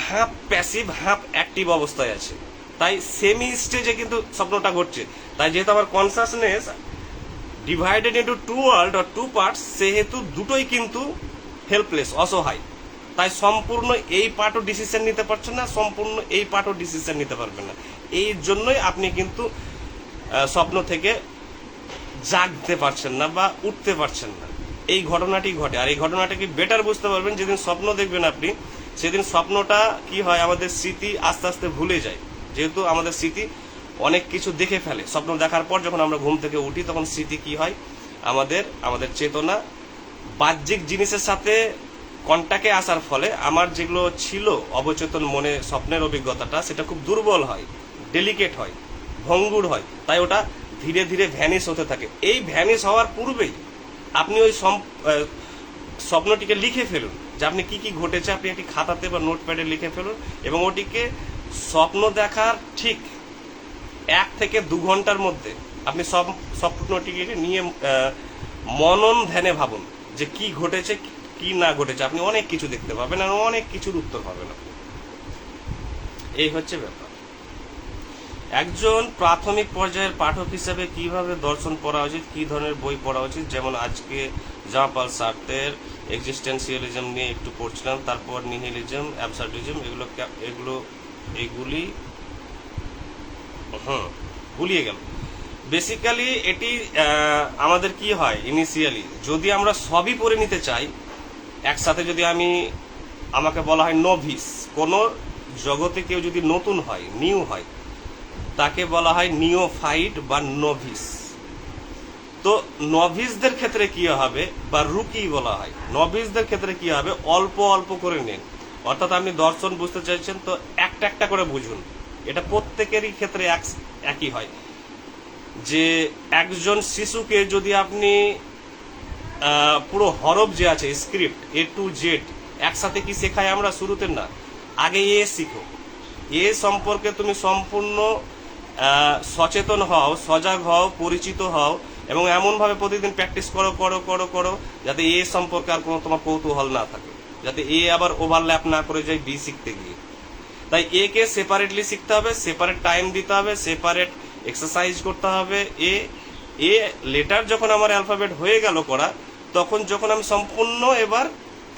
হাফ প্যাসিভ হাফ অ্যাক্টিভ অবস্থায় আছে। তাই সেমি স্টেজে কিন্তু স্বপ্নটা ঘটছে। তাই যেহেতু আমার consciousness divided into two world or two parts, সেহেতু দুটোই কিন্তু হেল্পলেস, অসহায়। তাই সম্পূর্ণ এই পার্টও ডিসিশন নিতে পারছেন না, সম্পূর্ণ এই পার্টও ডিসিশন নিতে পারবেন না। এই জন্যই আপনি কিন্তু স্বপ্ন থেকে জাগতে পারছেন না বা উঠতে পারছেন না। এই ঘটনাটি ঘটে। আর এই ঘটনাটাকে বেটার বুঝতে পারবেন যেদিন স্বপ্ন দেখবেন আপনি, সেদিন স্বপ্নটা কি হয়, আমাদের স্মৃতি আস্তে আস্তে ভুলে যায়। যেহেতু আমাদের স্মৃতি অনেক কিছু দেখে ফেলে, স্বপ্ন দেখার পর যখন আমরা ঘুম থেকে উঠি তখন স্মৃতি কি হয়, আমাদের চেতনা বাহ্যিক জিনিসের সাথে কন্টাক্টে আসার ফলে আমার যেগুলো ছিল অবচেতন মনে স্বপ্নের অভিজ্ঞতাটা, সেটা খুব দুর্বল হয়, ডেলিকেট হয়, ভঙ্গুর হয়। তাই ওটা ধীরে ধীরে ভ্যানিশ হতে থাকে। এই ভ্যানিশ হওয়ার পূর্বেই আপনি ওই স্বপ্নটিকে লিখে ফেলুন, যে আপনি কি কি ঘটেছে আপনি একটি খাতাতে বা নোটপ্যাডে লিখে ফেলুন, এবং ওটিকে স্বপ্ন দেখার ঠিক 1 থেকে 2 ঘন্টার মধ্যে আপনি স্বপ্নটিকে নিয়ে মনন ধ্যানে ভাবুন যে কি ঘটেছে কি না ঘটেছে। আপনি অনেক কিছু দেখতে পাবেন আর অনেক কিছুর উত্তর পাবেন আপনি। এই হচ্ছে ব্যাপার। একজন প্রাথমিক পর্যায়ের পাঠক হিসেবে কিভাবে দর্শন পড়া উচিত, কি ধরনের বই পড়া উচিত, যেমন আজকে জাঁ-পল সার্ত্রের এক্সিস্টেন্সিয়ালিজম নিয়ে একটু পড়ছিলাম, তারপর নিহিলিজম, অ্যাবসার্ডিজম, এগুলি ভুলিয়ে গেল। বেসিক্যালি এটি আমাদের কি হয়, ইনিশিয়ালি যদি আমরা সবই পড়ে নিতে চাই একসাথে, যদি আমাকে বলা হয় নভিস, কোনো জগতে কেউ যদি নতুন হয়, নিউ হয়, তাকে বলা হয় নিওফাইট বা নভিস। তো নভিসদের ক্ষেত্রে কি হবে, বা রুকি বলা হয়, নভিসদের ক্ষেত্রে কি হবে, অল্প অল্প করে নেন। অর্থাৎ আপনি দর্শন বুঝতে চাইছেন তো একটা একটা করে বুঝুন। এটা প্রত্যেকেরই ক্ষেত্রে একই হয়। যে একজন শিশুকে যদি আপনি পুরো হরফ যে আছে স্ক্রিপ্ট A to Z একসাথে কি শেখাই আমরা শুরুতে, না, আগে এ শিখো। এ সম্পর্কে তুমি সম্পূর্ণ সচেতন হও, সজাগ হও, পরিচিত হও, এবং এমনভাবে প্রতিদিন প্র্যাকটিস করো করো করো করো যাতে এ সম্পর্কে আর কোনো তোমার কৌতূহল না থাকে, যাতে এ আবার ওভারল্যাপ না করে যায় বি শিখতে গিয়ে। তাই এ কে সেপারেটলি শিখতে হবে, সেপারেট টাইম দিতে হবে, সেপারেট এক্সারসাইজ করতে হবে। এ লেটার যখন আমার অ্যালফাবেট হয়ে গেল করা, তখন যখন আমি সম্পূর্ণ এবার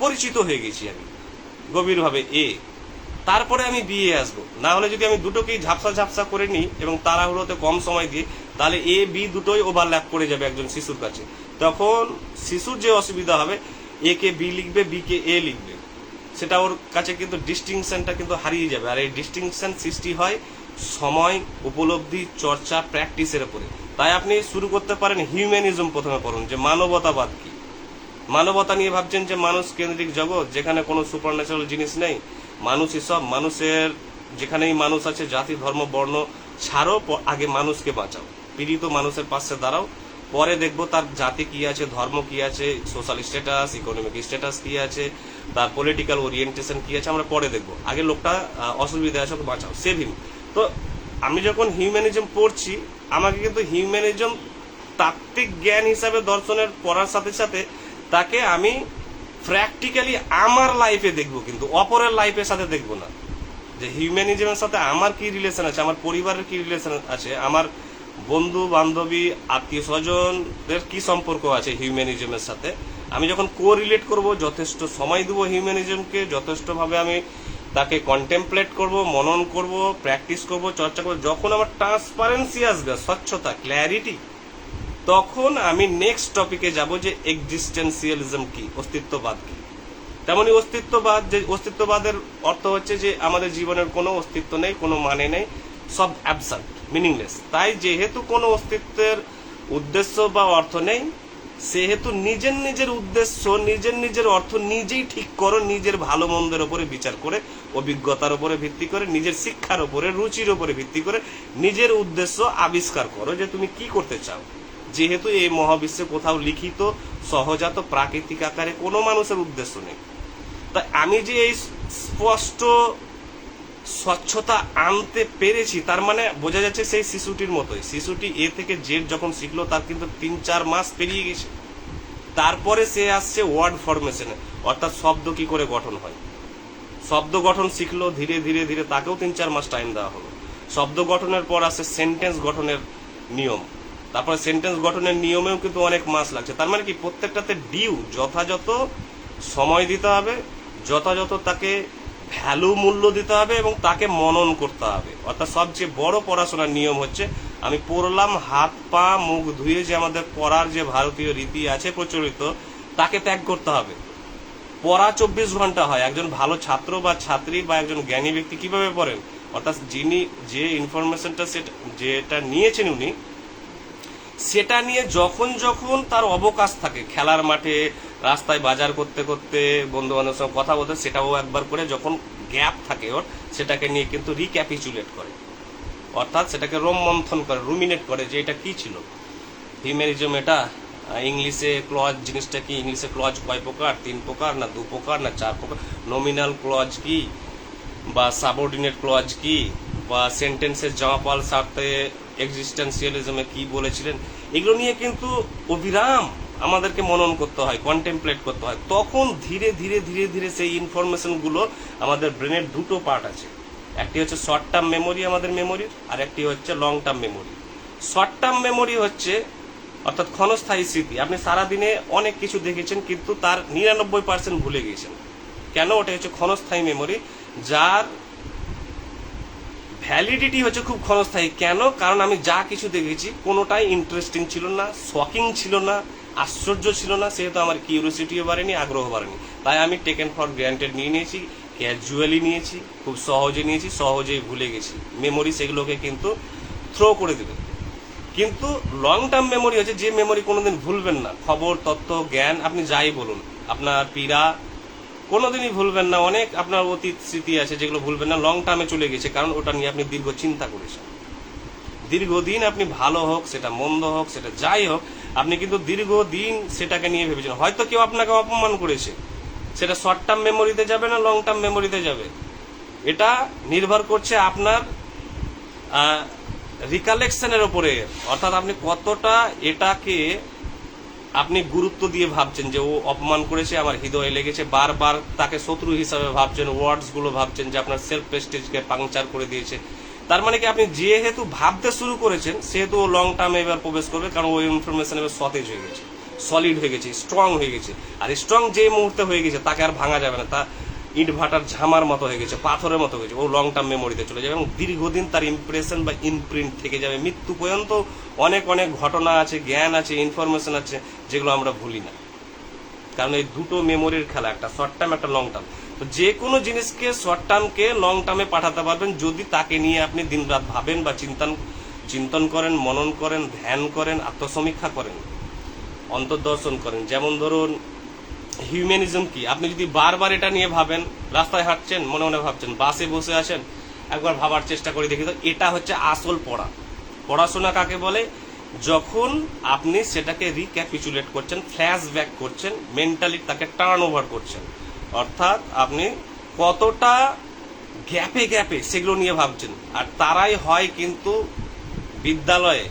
পরিচিত হয়ে গেছি আমি গভীরভাবে তারপরে আমি বিয়ে আসবো। না হলে যদি আমি দুটোকেই ঝাপসা ঝাপসা করে নিই এবং তাড়াহুড়োতে কম সময় দিই, তাহলে বি দুটোই ওভারল্যাপ করে যাবে একজন শিশুর কাছে। তখন শিশুর যে অসুবিধা হবে, এ কে বি লিখবে, বি কে এ লিখবে, সেটা ওর কাছে কিন্তু ডিস্টিংশনটা কিন্তু হারিয়ে যাবে। আর এই ডিস্টিংশন সৃষ্টি হয় সময়, উপলব্ধি, চর্চা, প্র্যাকটিসের উপরে। তাই আপনি শুরু করতে পারেন হিউম্যানিজম, প্রথমে পড়ুন যে মানবতাবাদ কি। মানবতা নিয়ে ভাবছেন যে মানুষ কেন্দ্রিক জগৎ, যেখানে কোনো সুপারন্যাচারাল জিনিস নেই, মানুষই সব, মানুষের যেখানেই মানুষ আছে, জাতি ধর্ম বর্ণ ছাড়ো, আগে মানুষকে বাঁচাও, পীড়িত মানুষের পাশে দাঁড়াও, পরে দেখবো তার জাতি কি আছে, ধর্ম কি আছে, সোশ্যাল স্ট্যাটাস, ইকোনমিক স্ট্যাটাস কি আছে, তার পলিটিক্যাল ওরিয়েন্টেশন কি আছে, আমরা পরে দেখবো। আগে লোকটা অসুবিধা আছে, বাঁচাও, সেভ হিম। তো আমি যখন হিউম্যানিজম পড়ছি, আমাকে কিন্তু হিউম্যানিজম তাত্ত্বিক জ্ঞান হিসাবে দর্শনের পড়ার সাথে সাথে তাকে আমি প্র্যাকটিক্যালি আমার লাইফে দেখবো, কিন্তু অপরের লাইফের সাথে দেখবো না। যে হিউম্যানিজমের সাথে আমার কি রিলেশন আছে, আমার পরিবারের কি রিলেশন আছে, আমার বন্ধু বান্ধবী আত্মীয় স্বজনদের কি সম্পর্ক আছে হিউম্যানিজমের সাথে। আমি যখন কোরিলেট করব, যথেষ্ট সময় দেবো হিউম্যানিজমকে, যথেষ্টভাবে আমি তাকে কন্টেম্পলেট করব, মনন করব, প্র্যাকটিস করব, চর্চা করব, যখন আমার ট্রান্সপারেন্সি আসবে, স্বচ্ছতা, ক্ল্যারিটি, তখন আমি নেক্সট টপিকে যাব যে এক্সিস্টেন্সিয়ালিজম কি, অস্তিত্ববাদ কি। তেমনি অস্তিত্ববাদ, যে অস্তিত্ববাদের অর্থ হচ্ছে যে আমাদের জীবনের কোনো অস্তিত্ব নেই, কোনো মানে নেই, সব অ্যাবসার্ট, মিনিংলেস। তাই যেহেতু কোনো অস্তিত্বের উদ্দেশ্য বা অর্থ নেই, সেহেতু নিজের নিজের উদ্দেশ্য, নিজের নিজের অর্থ নিজেই ঠিক করো, নিজের ভালো মন্দের ওপরে বিচার করে, অভিজ্ঞতার উপরে ভিত্তি করে, নিজের শিক্ষার উপরে, রুচির উপরে ভিত্তি করে নিজের উদ্দেশ্য আবিষ্কার করো যে তুমি কি করতে চাও। যেহেতু এই মহাবিশ্বে কোথাও লিখিত, সহজাত, প্রাকৃতিক আকারে কোনো মানুষের উদ্দেশ্য নেই, তাই আমি যে এই স্পষ্ট স্বচ্ছতা আনতে পেরেছি, তার মানে বোঝা যাচ্ছে সেই শিশুটির মতোই। শিশুটি এ থেকে জেড যখন শিখলো, তার কিন্তু 3-4 মাস পেরিয়ে গেছে। তারপরে সে আসছে ওয়ার্ড ফরমেশনে, অর্থাৎ শব্দ কি করে গঠন হয়, শব্দ গঠন শিখলো ধীরে ধীরে ধীরে, তাকেও 3-4 মাস টাইম দেওয়া হলো। শব্দ গঠনের পর আসে সেন্টেন্স গঠনের নিয়ম, তারপরে সেন্টেন্স গঠনের নিয়মেও কিন্তু অনেক মাস লাগছে। তার মানে কি প্রত্যেকটাতে ডিউ যথাযথ সময় দিতে হবে, যথাযথ তাকে ভ্যালু মূল্য দিতে হবে এবং তাকে মনন করতে হবে। অর্থাৎ সবচেয়ে বড় পড়াশোনার নিয়ম হচ্ছে আমি পড়লাম, হাত পা মুখ ধুয়ে যে আমাদের পড়ার যে ভারতীয় রীতি আছে প্রচলিত, তাকে ত্যাগ করতে হবে। পড়া 24 ঘন্টা হয়। একজন ভালো ছাত্র বা ছাত্রী বা একজন জ্ঞানী ব্যক্তি কিভাবে পড়েন, অর্থাৎ যিনি যে ইনফরমেশনটা যেটা নিয়েছেন উনি, সেটা নিয়ে যখন যখন তার অবকাশ থাকে, খেলার মাঠে, রাস্তায় বাজার করতে করতে, বন্ধু বান্ধবের সঙ্গে কথা বলতে, সেটাও একবার করে যখন গ্যাপ থাকে ওর, সেটাকে নিয়ে কিন্তু রিক্যাপিচুলেট করে, অর্থাৎ সেটাকে রোমন্থন করে, রুমিনেট করে যে এটা কি ছিল, হিউম্যানিজম এটা, ইংলিশে ক্লজ জিনিসটা কি, ইংলিশে ক্লজ কয় প্রকার, 3 প্রকার না 2 প্রকার না 4 প্রকার, নমিনাল ক্লজ কি বা সাবঅর্ডিনেট ক্লজ কি, বা সেন্টেন্সের জামাপাল সাথে এক্সিস্টেন্সিয়ালিজমে কি বলেছিলেন, এগুলো নিয়ে কিন্তু অবিরাম আমাদেরকে মনন করতে হয়, কন্টেমপ্লেট করতে হয়। তখন ধীরে ধীরে ধীরে ধীরে সেই ইনফরমেশনগুলো, আমাদের ব্রেনের দুটো পার্ট আছে, একটি হচ্ছে শর্ট টার্ম মেমোরি আমাদের মেমোরির, আর একটি হচ্ছে long term memory. Short term memory হচ্ছে অর্থাৎ ক্ষণস্থায়ী স্মৃতি। আপনি সারাদিনে অনেক কিছু দেখেছেন কিন্তু তার 99% ভুলে গিয়েছেন। কেন? ওটা হচ্ছে ক্ষণস্থায়ী মেমোরি, যার ভ্যালিডিটি হচ্ছে খুব ক্ষণস্থায়ী। কেন? কারণ আমি যা কিছু দেখেছি কোনোটাই ইন্টারেস্টিং ছিল না, শকিং ছিল না, আশ্চর্য ছিল না, সেহেতু আমার কিউরিওসিটিও বাড়েনি, আগ্রহ বাড়েনি। তাই আমি টেকেন ফর গ্রান্টেড নিয়ে নিয়েছি, ক্যাজুয়ালি নিয়েছি, খুব সহজে নিয়েছি, সহজেই ভুলে গেছি। মেমোরি সেগুলোকে কিন্তু থ্রো করে দেবে। কিন্তু লং টার্ম মেমোরি হচ্ছে যে মেমোরি কোনোদিন ভুলবেন না। খবর, তথ্য, জ্ঞান, আপনি যাই বলুন, আপনার পীড়া কোনোদিনই ভুলবেন না। অনেক আপনার অতীত স্মৃতি আছে যেগুলো ভুলবেন না, লং টার্মে চলে গেছে, কারণ ওটা নিয়ে আপনি দীর্ঘ চিন্তা করেছেন। দীর্ঘদিন আপনি ভালো হোক, সেটা মন্দ হোক, সেটা যাই হোক, আপনি কিন্তু দীর্ঘদিন সেটাকে নিয়ে ভেবেছেন। হয়তো কেউ আপনাকে অপমান করেছে, সেটা শর্ট টার্ম মেমোরিতে যাবে না লং টার্ম মেমোরিতে যাবে, এটা নির্ভর করছে আপনার রিকালেকশনের উপরে। অর্থাৎ আপনি কতটা এটাকে আপনি গুরুত্ব দিয়ে ভাবছেন যে ও অপমান করেছে, আমার হৃদয়ে লেগেছে, বারবার তাকে শত্রু হিসাবে ভাবছেন, ওয়ার্ডস গুলো ভাবছেন যে আপনার সেলফ প্রেস্টিজকে পাংচার করে দিয়েছে। তার মানে কি আপনি যেহেতু ভাবতে শুরু করেছেন, সেহেতু ও লং টার্মে এবার প্রবেশ করবে, কারণ ওই ইনফরমেশন এবার সতেজ হয়ে গেছে, সলিড হয়ে গেছে, স্ট্রং হয়ে গেছে। আর স্ট্রং যে মুহূর্তে হয়ে গেছে তাকে আর ভাঙা যাবে না, তা ইট ভাটার ঝামার মতো হয়ে গেছে, পাথরের মতো হয়ে গেছে, ও লং টার্ম মেমোরিতে চলে যাবে এবং দীর্ঘদিন তার ইমপ্রেশন বা ইমপ্রিন্ট থেকে যাবে। মৃত্যু পর্যন্ত অনেক অনেক ঘটনা আছে, জ্ঞান আছে, ইনফরমেশন আছে যেগুলো আমরা ভুলি না, কারণ এই দুটো মেমোরির খেলা, একটা শর্ট টার্ম, একটা লং টার্ম। তো যে কোনো জিনিসকে শর্ট টার্মকে লং টার্মে পাঠাতে পারবেন যদি তাকে নিয়ে আপনি দিনরাত ভাবেন বা চিন্তন করেন, মনন করেন, ধ্যান করেন, আত্মসমীক্ষা করেন, অন্তর্দর্শন করেন। যেমন ধরুন হিউম্যানিজম কি, আপনি যদি বারবার এটা নিয়ে ভাবেন, রাস্তায় হাঁটছেন মনে মনে ভাবছেন, বাসে বসে আছেন একবার ভাবার চেষ্টা করে দেখি তো, এটা হচ্ছে আসল পড়া। পড়াশোনা কাকে বলে? যখন আপনি সেটাকে রিক্যাপিচুলেট করছেন, ফ্ল্যাশব্যাক করছেন, মেন্টালি তাকে টার্ন ওভার করছেন, অর্থাৎ আপনি কতটা গ্যাপে গ্যাপে সেগুলো নিয়ে ভাবছেন। আর তারাই হয় কিন্তু বিদ্যালয়ে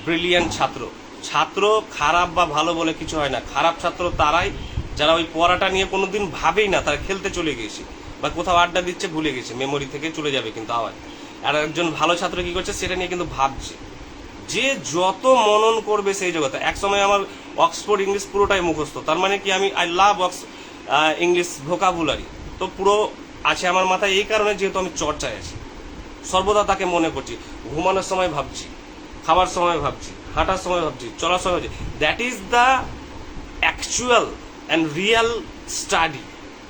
ব্রিলিয়ান্ট ছাত্র। ছাত্র খারাপ বা ভালো বলে কিছু হয় না, খারাপ ছাত্র তারাই যারা ওই পড়াটা নিয়ে কোনোদিন ভাবেই না, তারা খেলতে চলে গেছে বা কোথাও আড্ডা দিচ্ছে, ভুলে গেছে, মেমোরি থেকে চলে যাবে কিন্তু আওয়াজ। আর একজন ভালো ছাত্র কি করছে, সেটা নিয়ে কিন্তু ভাবছে। যে যত মনন করবে সেই জগতে, একসময় আমার অক্সফোর্ড ইংলিশ পুরোটাই মুখস্থ, তার মানে কি আমি আই লাভ ইংলিশ ভোকাবুলারি, তো পুরো আছে আমার মাথায়, এই কারণে যেহেতু আমি চর্চায় আছি, সর্বদা তাকে মনে করছি, ঘুমানোর সময় ভাবছি, খাবার সময় ভাবছি, হাঁটার সময় ভাবছি, চলার সময় ভাবছি। That is the actual and Real study.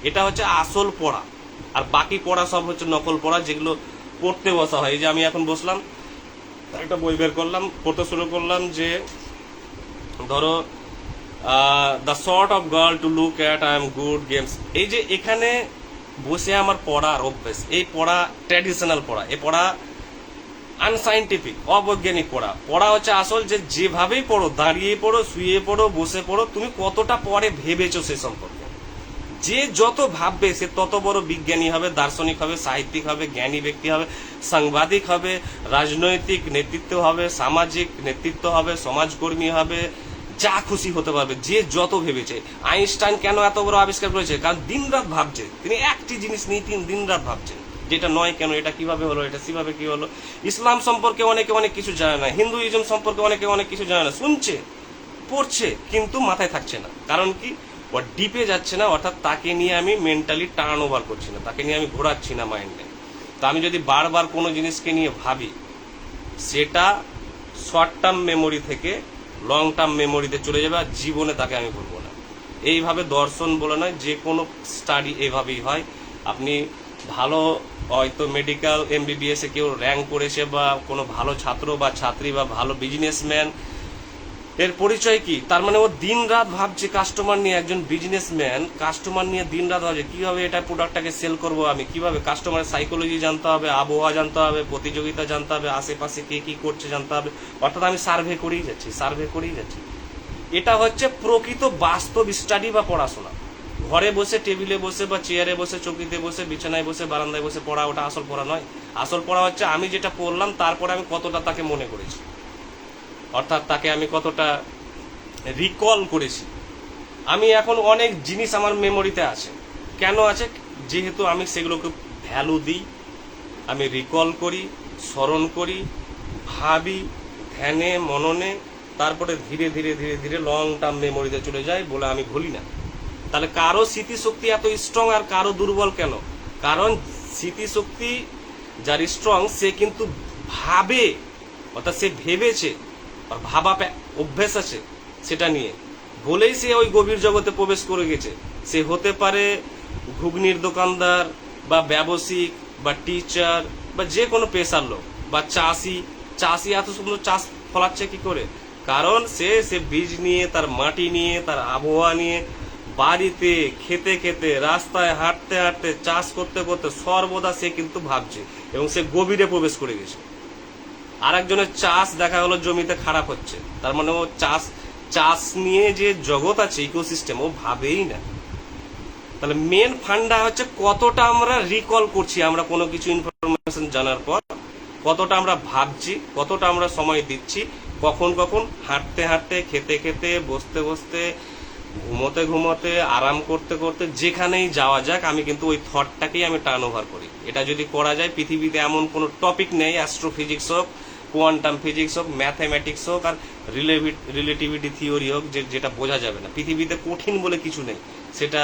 এটা হচ্ছে আসল পড়া, আর বাকি পড়া সব হচ্ছে নকল পড়া, যেগুলো পড়তে বসা হয়। এই যে আমি এখন বসলাম, একটা বই বের করলাম, পড়তে শুরু করলাম, যে ধরো the sort of girl to look at, I am good games. এই যে এখানে বসে আমার পড়ার অভ্যেস, এই পড়া ট্র্যাডিশনাল পড়া, এই পড়া আনসাইন্টিফিক, অবৈজ্ঞানিক পড়া। পড়া হচ্ছে আসল, যে যেভাবেই পড়ো, দাঁড়িয়ে পড়ো, শুয়ে পড়ো, বসে পড়ো, তুমি কতটা পরে ভেবেছো সে সম্পর্কে। যে যত ভাববে সে তত বড় বিজ্ঞানী হবে, দার্শনিক হবে, সাহিত্যিক হবে, জ্ঞানী ব্যক্তি হবে, সাংবাদিক হবে, রাজনৈতিক নেতৃত্ব হবে, সামাজিক নেতৃত্ব হবে, সমাজকর্মী হবে, যা খুশি হতে পারবে যে যত ভেবেছে। আইনস্টাইন কেন এত বড় আবিষ্কার করেছে? কারণ দিন রাত ভাবছে, তিনি একটি জিনিস নিয়ে দিন রাত ভাবছেন, যেটা নয় কেন, এটা কিভাবে হলো, এটা কিভাবে কি হলো। ইসলাম সম্পর্কে অনেকে অনেক কিছু জানে না, হিন্দুইজম সম্পর্কে অনেকে অনেক কিছু জানে না, শুনছে পড়ছে কিন্তু মাথায় থাকছে না। কারণ কি, ও ডিপে যাচ্ছে না, অর্থাৎ তাকে নিয়ে আমি মেন্টালি টার্ন ওভার করছি না, তাকে নিয়ে আমি ঘোরাচ্ছি না মাইন্ডে। তো আমি যদি বারবার কোনো জিনিসকে নিয়ে ভাবি, সেটা শর্ট টার্ম মেমোরি থেকে লং টার্ম মেমোরিতে চলে যাবে, আর জীবনে তাকে আমি ভুলবো না। এইভাবে দর্শন বলে নয়, যে কোনো স্টাডি এইভাবেই হয়। আপনি ভালো হয়তো মেডিকেল এমবিবিএসে কেউ র্যাঙ্ক করেছে, বা কোনো ভালো ছাত্র বা ছাত্রী বা ভালো বিজনেসম্যান, এর পরিচয় কি? তার মানে ও দিন রাত ভাবছে কাস্টমার নিয়ে। একজন বিজনেসম্যান কাস্টমার নিয়ে দিন রাত ভাবছে কিভাবে এটা প্রোডাক্টটাকে সেল করব আমি, কিভাবে কাস্টমারের সাইকোলজি জানতে হবে, আবহাওয়া জানতে হবে, প্রতিযোগিতা জানতে হবে, আশেপাশে কে কি করছে জানতে হবে। অর্থাৎ আমি সার্ভে করেই যাচ্ছি। এটা হচ্ছে প্রকৃত বাস্তব স্টাডি বা পড়াশোনা। ঘরে বসে, টেবিলে বসে বা চেয়ারে বসে, চৌকিতে বসে, বিছানায় বসে, বারান্দায় বসে পড়া, ওটা আসল পড়া নয়। আসল পড়া হচ্ছে আমি যেটা পড়লাম তারপরে আমি কতটা তাকে মনে করেছি, অর্থাৎ তাকে আমি কতটা রিকল করেছি। আমি এখন অনেক জিনিস আমার মেমোরিতে আছে। কেন আছে? যেহেতু আমি সেগুলোকে ভ্যালু দিই, আমি রিকল করি, স্মরণ করি, ভাবি, ধ্যানে মননে, তারপরে ধীরে ধীরে ধীরে ধীরে লং টার্ম মেমোরিতে চলে যায় বলে আমি ভুলি না। তাহলে কারো স্মৃতিশক্তি এত স্ট্রং আর কারো দুর্বল কেন? কারণ স্মৃতিশক্তি যার স্ট্রং সে কিন্তু ভাবে, অর্থাৎ সে ভেবেছে, আর ভাবা অভ্যেস আছে সেটা নিয়ে, বলেই সে ওই গভীর জগতে প্রবেশ করে গেছে। সে হতে পারে ঘুগনির দোকানদার বা ব্যবসায়িক বা টিচার বা যে কোনো পেশার লোক, বা চাষি এত সুন্দর চাষ ফলাচ্ছে কি করে? কারণ সে বীজ নিয়ে, তার মাটি নিয়ে, তার আবহাওয়া নিয়ে, বাড়িতে খেতে খেতে, রাস্তায় হাঁটতে হাঁটতে, চাষ করতে করতে সর্বদা সে কিন্তু ভাবছে, এবং সে গভীরে প্রবেশ করে গেছে। আর একজনের চাষ দেখা গেলো জমিতে খারাপ হচ্ছে, তার মানে ও চাষ নিয়ে যে জগৎ আছে, ইকোসিস্টেম, ও ভাবেই না। তাহলে মেন ফান্ডা হচ্ছে কতটা আমরা রিকল করছি, আমরা কোনো কিছু ইনফরমেশন জানার পর কতটা আমরা ভাবছি, কতটা আমরা সময় দিচ্ছি, কখন কখন হাঁটতে হাঁটতে, খেতে খেতে, বসতে বসতে, ঘুমোতে ঘুমোতে, আরাম করতে করতে, যেখানেই যাওয়া যাক, আমি কিন্তু ওই থটটাকেই আমি টার্ন ওভার করি। এটা যদি করা যায়, পৃথিবীতে এমন কোনো টপিক নেই, অ্যাস্ট্রোফিজিক্স হোক, কোয়ান্টাম ফিজিক্স হোক, ম্যাথামেটিক্স হোক, আর রিলেটিভিটি থিওরি হোক, যেটা বোঝা যাবে না। পৃথিবীতে কঠিন বলে কিছু নেই, সেটা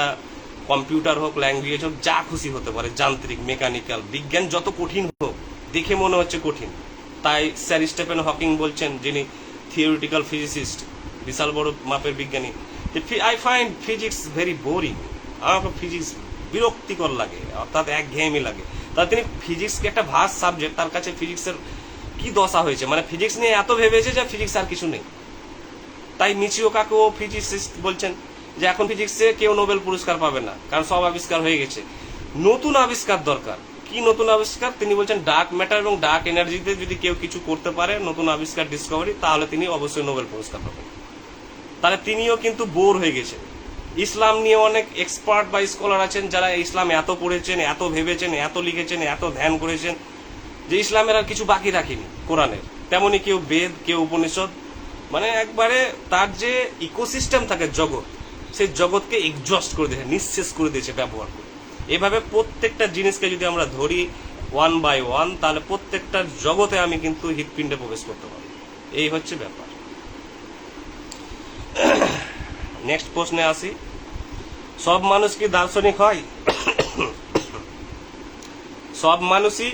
কম্পিউটার হোক, ল্যাঙ্গুয়েজ হোক, যা খুশি হতে পারে, যান্ত্রিক, মেকানিক্যাল, বিজ্ঞান যত কঠিন হোক, দেখে মনে হচ্ছে কঠিন। তাই স্যার স্টিফেন হকিং বলছেন, যিনি থিওরিটিক্যাল ফিজিসিস্ট, বিশাল বড় মাপের বিজ্ঞানী, I find physics very boring. আমার ফিজিক্স বিরক্তিকর লাগে, অর্থাৎ একঘেয়েমি লাগে। তা তিনি ফিজিক্সকে একটা ভাস্ট সাবজেক্ট, তার কাছে ফিজিক্সের কি দশা হয়েছে, মানে ফিজিক্স নিয়ে এত ভেবেছে যে ফিজিক্স আর কিছু নেই। তাই মিচিও কাকু ফিজিসিস্ট বলছেন যে এখন ফিজিক্সে কেউ নোবেল পুরস্কার পাবে না, কারণ সব আবিষ্কার হয়ে গেছে, নতুন আবিষ্কার দরকার। কি নতুন আবিষ্কার? তিনি বলছেন ডার্ক ম্যাটার এবং ডার্ক এনার্জিতে যদি কেউ কিছু করতে পারে, নতুন আবিষ্কার, ডিসকভারি, তাহলে তিনি অবশ্যই নোবেল পুরস্কার পাবেন। তাহলে তিনিও কিন্তু বোর হয়ে গেছেন। ইসলাম নিয়ে অনেক এক্সপার্ট বা স্কলার আছেন যারা ইসলাম এত পড়েছেন, এত ভেবেছেন, এত লিখেছেন, এত ধ্যান করেছেন যে ইসলামের আর কিছু বাকি রাখেনি কোরআনের। তেমনি কেউ বেদ, কেউ উপনিষদ, মানে একবারে তার যে ইকোসিস্টেম থাকে জগৎ, সেই জগৎকে এক্সজস্ট করে দিয়েছে, নিঃশেষ করে দিয়েছে ব্যবহার করে। এভাবে প্রত্যেকটা জিনিসকে যদি আমরা ধরি ওয়ান বাই ওয়ান, তাহলে প্রত্যেকটা জগতে আমি কিন্তু হৃৎপিণ্ডে প্রবেশ করতে পারি। এই হচ্ছে ব্যাপার। নেক্সট প্রশ্নে আসি, সব মানুষ কি দার্শনিক হয়? সব মানুষই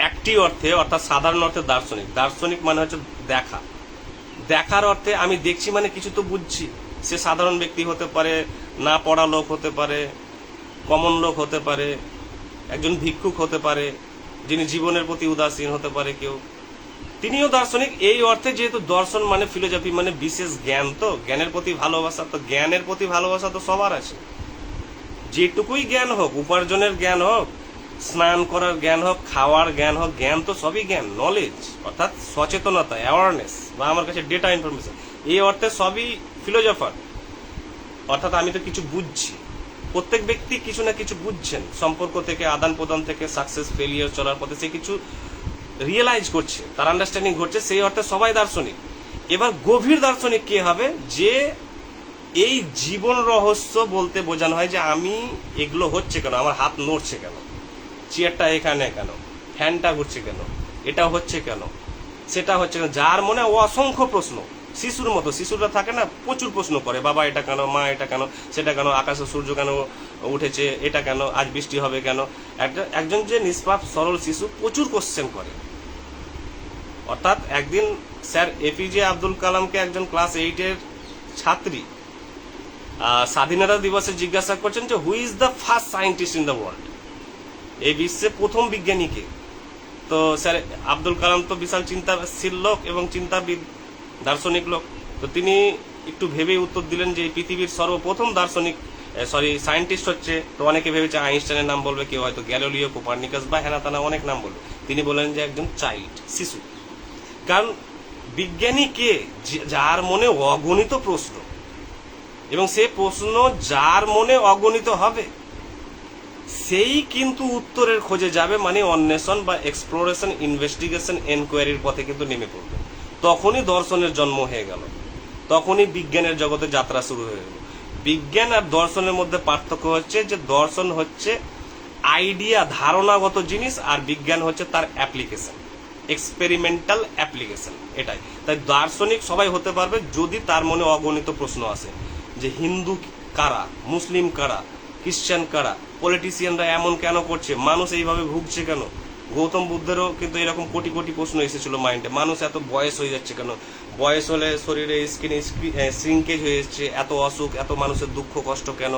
একটি অর্থে, অর্থাৎ সাধারণ অর্থে দার্শনিক। দার্শনিক মানে হচ্ছে দেখার অর্থে আমি দেখছি মানে কিছু তো বুঝছি। সে সাধারণ ব্যক্তি হতে পারে, না পড়া লোক হতে পারে, কমন লোক হতে পারে, একজন ভিক্ষুক হতে পারে, যিনি জীবনের প্রতি উদাসীন হতে পারে কেউ, তিনিও দার্শনিক। এই অর্থে যেহেতু দর্শন মানে ফিলোসফি মানে বিশেষ জ্ঞান, তো জ্ঞানের প্রতি ভালোবাসা, তো জ্ঞানের প্রতি ভালোবাসা তো সবার আছে। যেটুকুই জ্ঞান হোক, উপার্জনের জ্ঞান হোক, স্নান করার জ্ঞান হোক, খাওয়ার জ্ঞান হোক, জ্ঞান তো সবই জ্ঞান, নলেজ, অর্থাৎ সচেতনতা, অ্যাওয়ারনেস, বা আমার কাছে ডেটা ইনফরমেশন, এই অর্থে সবই ফিলোসফার। অর্থাৎ আমি তো কিছু বুঝছি, প্রত্যেক ব্যক্তি কিছু না কিছু বুঝছেন, সম্পর্ক থেকে, আদান প্রদান থেকে, সাকসেস ফেলিয়ার চলার পথে সে কিছু রিয়েলাইজ করছে, তার আন্ডারস্ট্যান্ডিং ঘটছে, সেই অর্থে সবাই দার্শনিক। এবার গভীর দার্শনিক কে হবে? যে এই জীবন রহস্য বলতে বোঝানো হয় যে আমি এগুলো হচ্ছে কেন, আমার হাত নড়ছে কেন, চেয়ারটা এখানে কেন, ফ্যানটা ঘুরছে কেন, এটা হচ্ছে কেন, সেটা হচ্ছে কেন, যার মনে অসংখ্য প্রশ্ন। শিশুর মতো, শিশুরা থাকে না, প্রচুর প্রশ্ন করে, বাবা এটা কেন, মা এটা কেন, সেটা কেন, আকাশে সূর্য কেন উঠেছে, এটা কেন, আজ বৃষ্টি হবে কেন। একজন যে নিষ্পাপ সরল শিশু প্রচুর কোশ্চেন করে। অর্থাৎ একদিন স্যার এপিজে আব্দুল কালামকে একজন ক্লাস 8-এর ছাত্রী স্বাধীনতা দিবসে জিজ্ঞাসা করছেন যে who is the first scientist in the world, এই বিশ্বে প্রথম বিজ্ঞানীকে। তো স্যার আব্দুল কালাম তো বিশাল চিন্তাশীল লোক এবং চিন্তাবিদ, দার্শনিক লোক। তো তিনি একটু ভেবেই উত্তর দিলেন যে এই পৃথিবীর সর্বপ্রথম সায়েন্টিস্ট হচ্ছে। তো অনেকে ভেবেছে আইনস্টাইনের নাম বলবে, কেউ হয়তো গ্যালিলিও, কোপার্নিকাস বা হেনাতানা অনেক নাম বলবে। তিনি বললেন যে একজন চাইল্ড, শিশু। কারণ বিজ্ঞানী কে, যার মনে অগণিত প্রশ্ন, এবং সে প্রশ্ন যার মনে অগণিত হবে সেই কিন্তু উত্তরের খোঁজে যাবে, মানে অন্বেষণ বা এক্সপ্লোরেশন, ইনভেস্টিগেশন, এনকোয়ারির পথে কিন্তু নেমে পড়বে। তখনই দর্শনের জন্ম হয়ে গেল, তখনই বিজ্ঞানের জগতে যাত্রা শুরু হয়ে গেল। বিজ্ঞান আর দর্শনের মধ্যে পার্থক্য হচ্ছে যে দর্শন হচ্ছে আইডিয়া, ধারণাগত জিনিস, আর বিজ্ঞান হচ্ছে তার অ্যাপ্লিকেশন, এক্সপেরিমেন্টাল অ্যাপ্লিকেশন। এটাই তাই দার্শনিক সবাই হতে পারবে যদি তার মনে অগণিত প্রশ্ন আসে যে হিন্দু কারা, মুসলিম কারা, খ্রিস্টান কারা, পলিটিশিয়ানরা এমন কেন করছে, মানুষ এইভাবে ভুগছে কেন। গৌতম বুদ্ধেরও কিন্তু এরকম কোটি কোটি প্রশ্ন এসেছিল মাইন্ডে, মানুষ এত বয়স হয়ে যাচ্ছে কেন, বয়স হলে শরীরে স্কিনে শ্রিঙ্কেজ হয়ে যাচ্ছে, এত অসুখ, এত মানুষের দুঃখ কষ্ট কেন,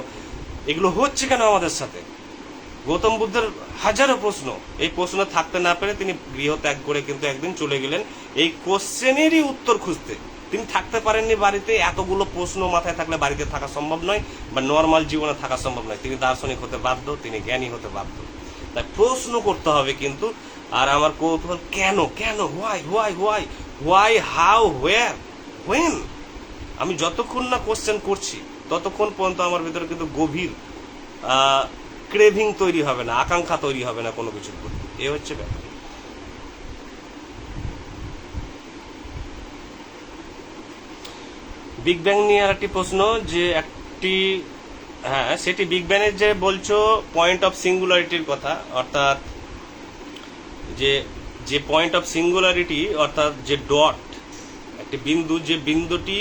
এগুলো হচ্ছে কেন আমাদের সাথে। গৌতম বুদ্ধের হাজারো প্রশ্ন, এই প্রশ্ন থাকতে না পেরে তিনি গৃহ ত্যাগ করে কিন্তু একদিন চলে গেলেন এই কোশ্চেনেরই উত্তর খুঁজতে। তিনি থাকতে পারেননি বাড়িতে, এতগুলো প্রশ্ন মাথায় থাকলে বাড়িতে থাকা সম্ভব নয়, বা নর্মাল জীবনে থাকা সম্ভব নয়। তিনি দার্শনিক হতে বাধ্য, তিনি জ্ঞানী হতে বাধ্য। তাই প্রশ্ন করতে হবে কিন্তু। আর আমার কৌতূহল, কেন কেন, why why why why, how, where, when, আমি যতক্ষণ না কোশ্চেন করছি ততক্ষণ পর্যন্ত আমার ভিতরে কিন্তু গভীর ক্রেভিং তৈরি হবে না, আকাঙ্ক্ষা তৈরি হবে না কোনো কিছুর প্রতি। এ হচ্ছে ব্যাপার। বিগ ব্যাং নিয়ে আর একটি প্রশ্ন, যে একটি, হ্যাঁ সেটি বিগ ব্যাংয়ের যে বলছো পয়েন্ট অফ সিঙ্গুলারিটির কথা, অর্থাৎ যে পয়েন্ট অফ সিঙ্গুলারিটি, অর্থাৎ যে ডট, একটি বিন্দু, যে বিন্দুটি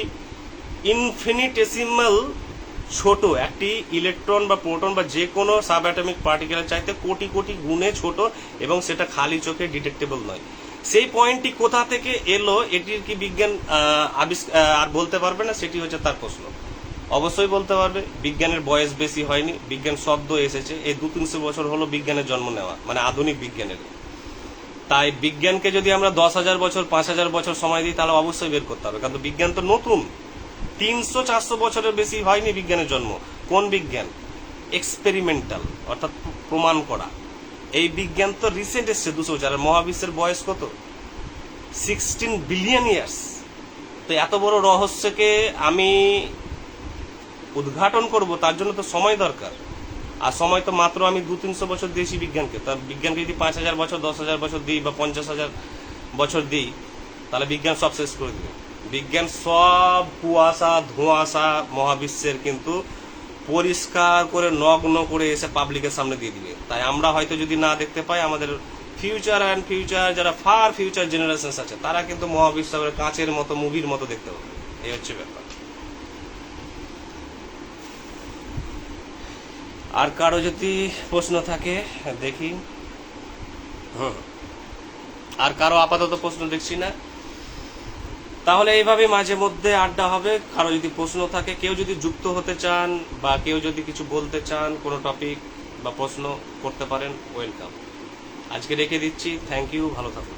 ইনফিনিটেসিমাল ছোট, একটি ইলেকট্রন বা প্রোটন বা যে কোনো সাব অ্যাটমিক পার্টিকেলের চাইতে কোটি কোটি গুণে ছোট, এবং সেটা খালি চোখে ডিটেক্টেবল নয়। সেই পয়েন্টটি কোথা থেকে এলো, এটির কি বিজ্ঞান আর বলতে পারবে না, সেটি হচ্ছে তার প্রশ্ন। অবশ্যই বলতে পারবে। বিজ্ঞানের বয়স বেশি হয়নি, বিজ্ঞান শব্দ এসেছে এই 200-300 বছর হলো বিজ্ঞানের জন্ম নেওয়া, মানে আধুনিক বিজ্ঞানের। তাই বিজ্ঞানকে যদি আমরা 10,000 বছর, 5,000 বছর সময় দিই, তাহলে অবশ্যই বের করতে হবে, কারণ বিজ্ঞান তো নতুন। 300-400 বছরের বেশি হয়নি বিজ্ঞানের জন্ম। কোন বিজ্ঞান? এক্সপেরিমেন্টাল, অর্থাৎ প্রমাণ করা। এই বিজ্ঞান তো রিসেন্ট এসছে 200 বছর। আর মহাবিশ্বের বয়স কত? 16 বিলিয়ন ইয়ার্স। তো এত বড় রহস্যকে আমি উদ্ঘাটন করব, তার জন্য তো সময় দরকার। আর সময় তো মাত্র আমি 200-300 বছর দিয়েছি বিজ্ঞানকে। তার বিজ্ঞানকে যদি 5,000 বছর, 10,000 বছর দিই, বা 50,000 বছর দিই, তাহলে বিজ্ঞান সব শেষ করে দিবে। বিজ্ঞান সব কুয়াশা ধোঁয়াশা মহাবিশ্বের কিন্তু পরিষ্কার করে নগ্ন করে এসে পাবলিকের সামনে দিয়ে দিবে। তাই আমরা হয়তো যদি না দেখতে পাই, আমাদের ফিউচার যারা ফার ফিউচার জেনারেশন আছে, তারা কিন্তু মহাবিশ্বের কাঁচের মতো, মুভির মতো দেখতে পাবে। এই হচ্ছে ব্যাপার। আর কারো যদি প্রশ্ন থাকে দেখি। আর কারো আপাতত প্রশ্ন দেখছি না। তাহলে এইভাবে মাঝে মধ্যে আড্ডা হবে। কারো যদি প্রশ্ন থাকে, কেউ যদি যুক্ত হতে চান, বা কেউ যদি কিছু বলতে চান, কোনো টপিক বা প্রশ্ন করতে পারেন, ওয়েলকাম। আজকে রেখে দিচ্ছি। থ্যাংক ইউ, ভালো থাকুন।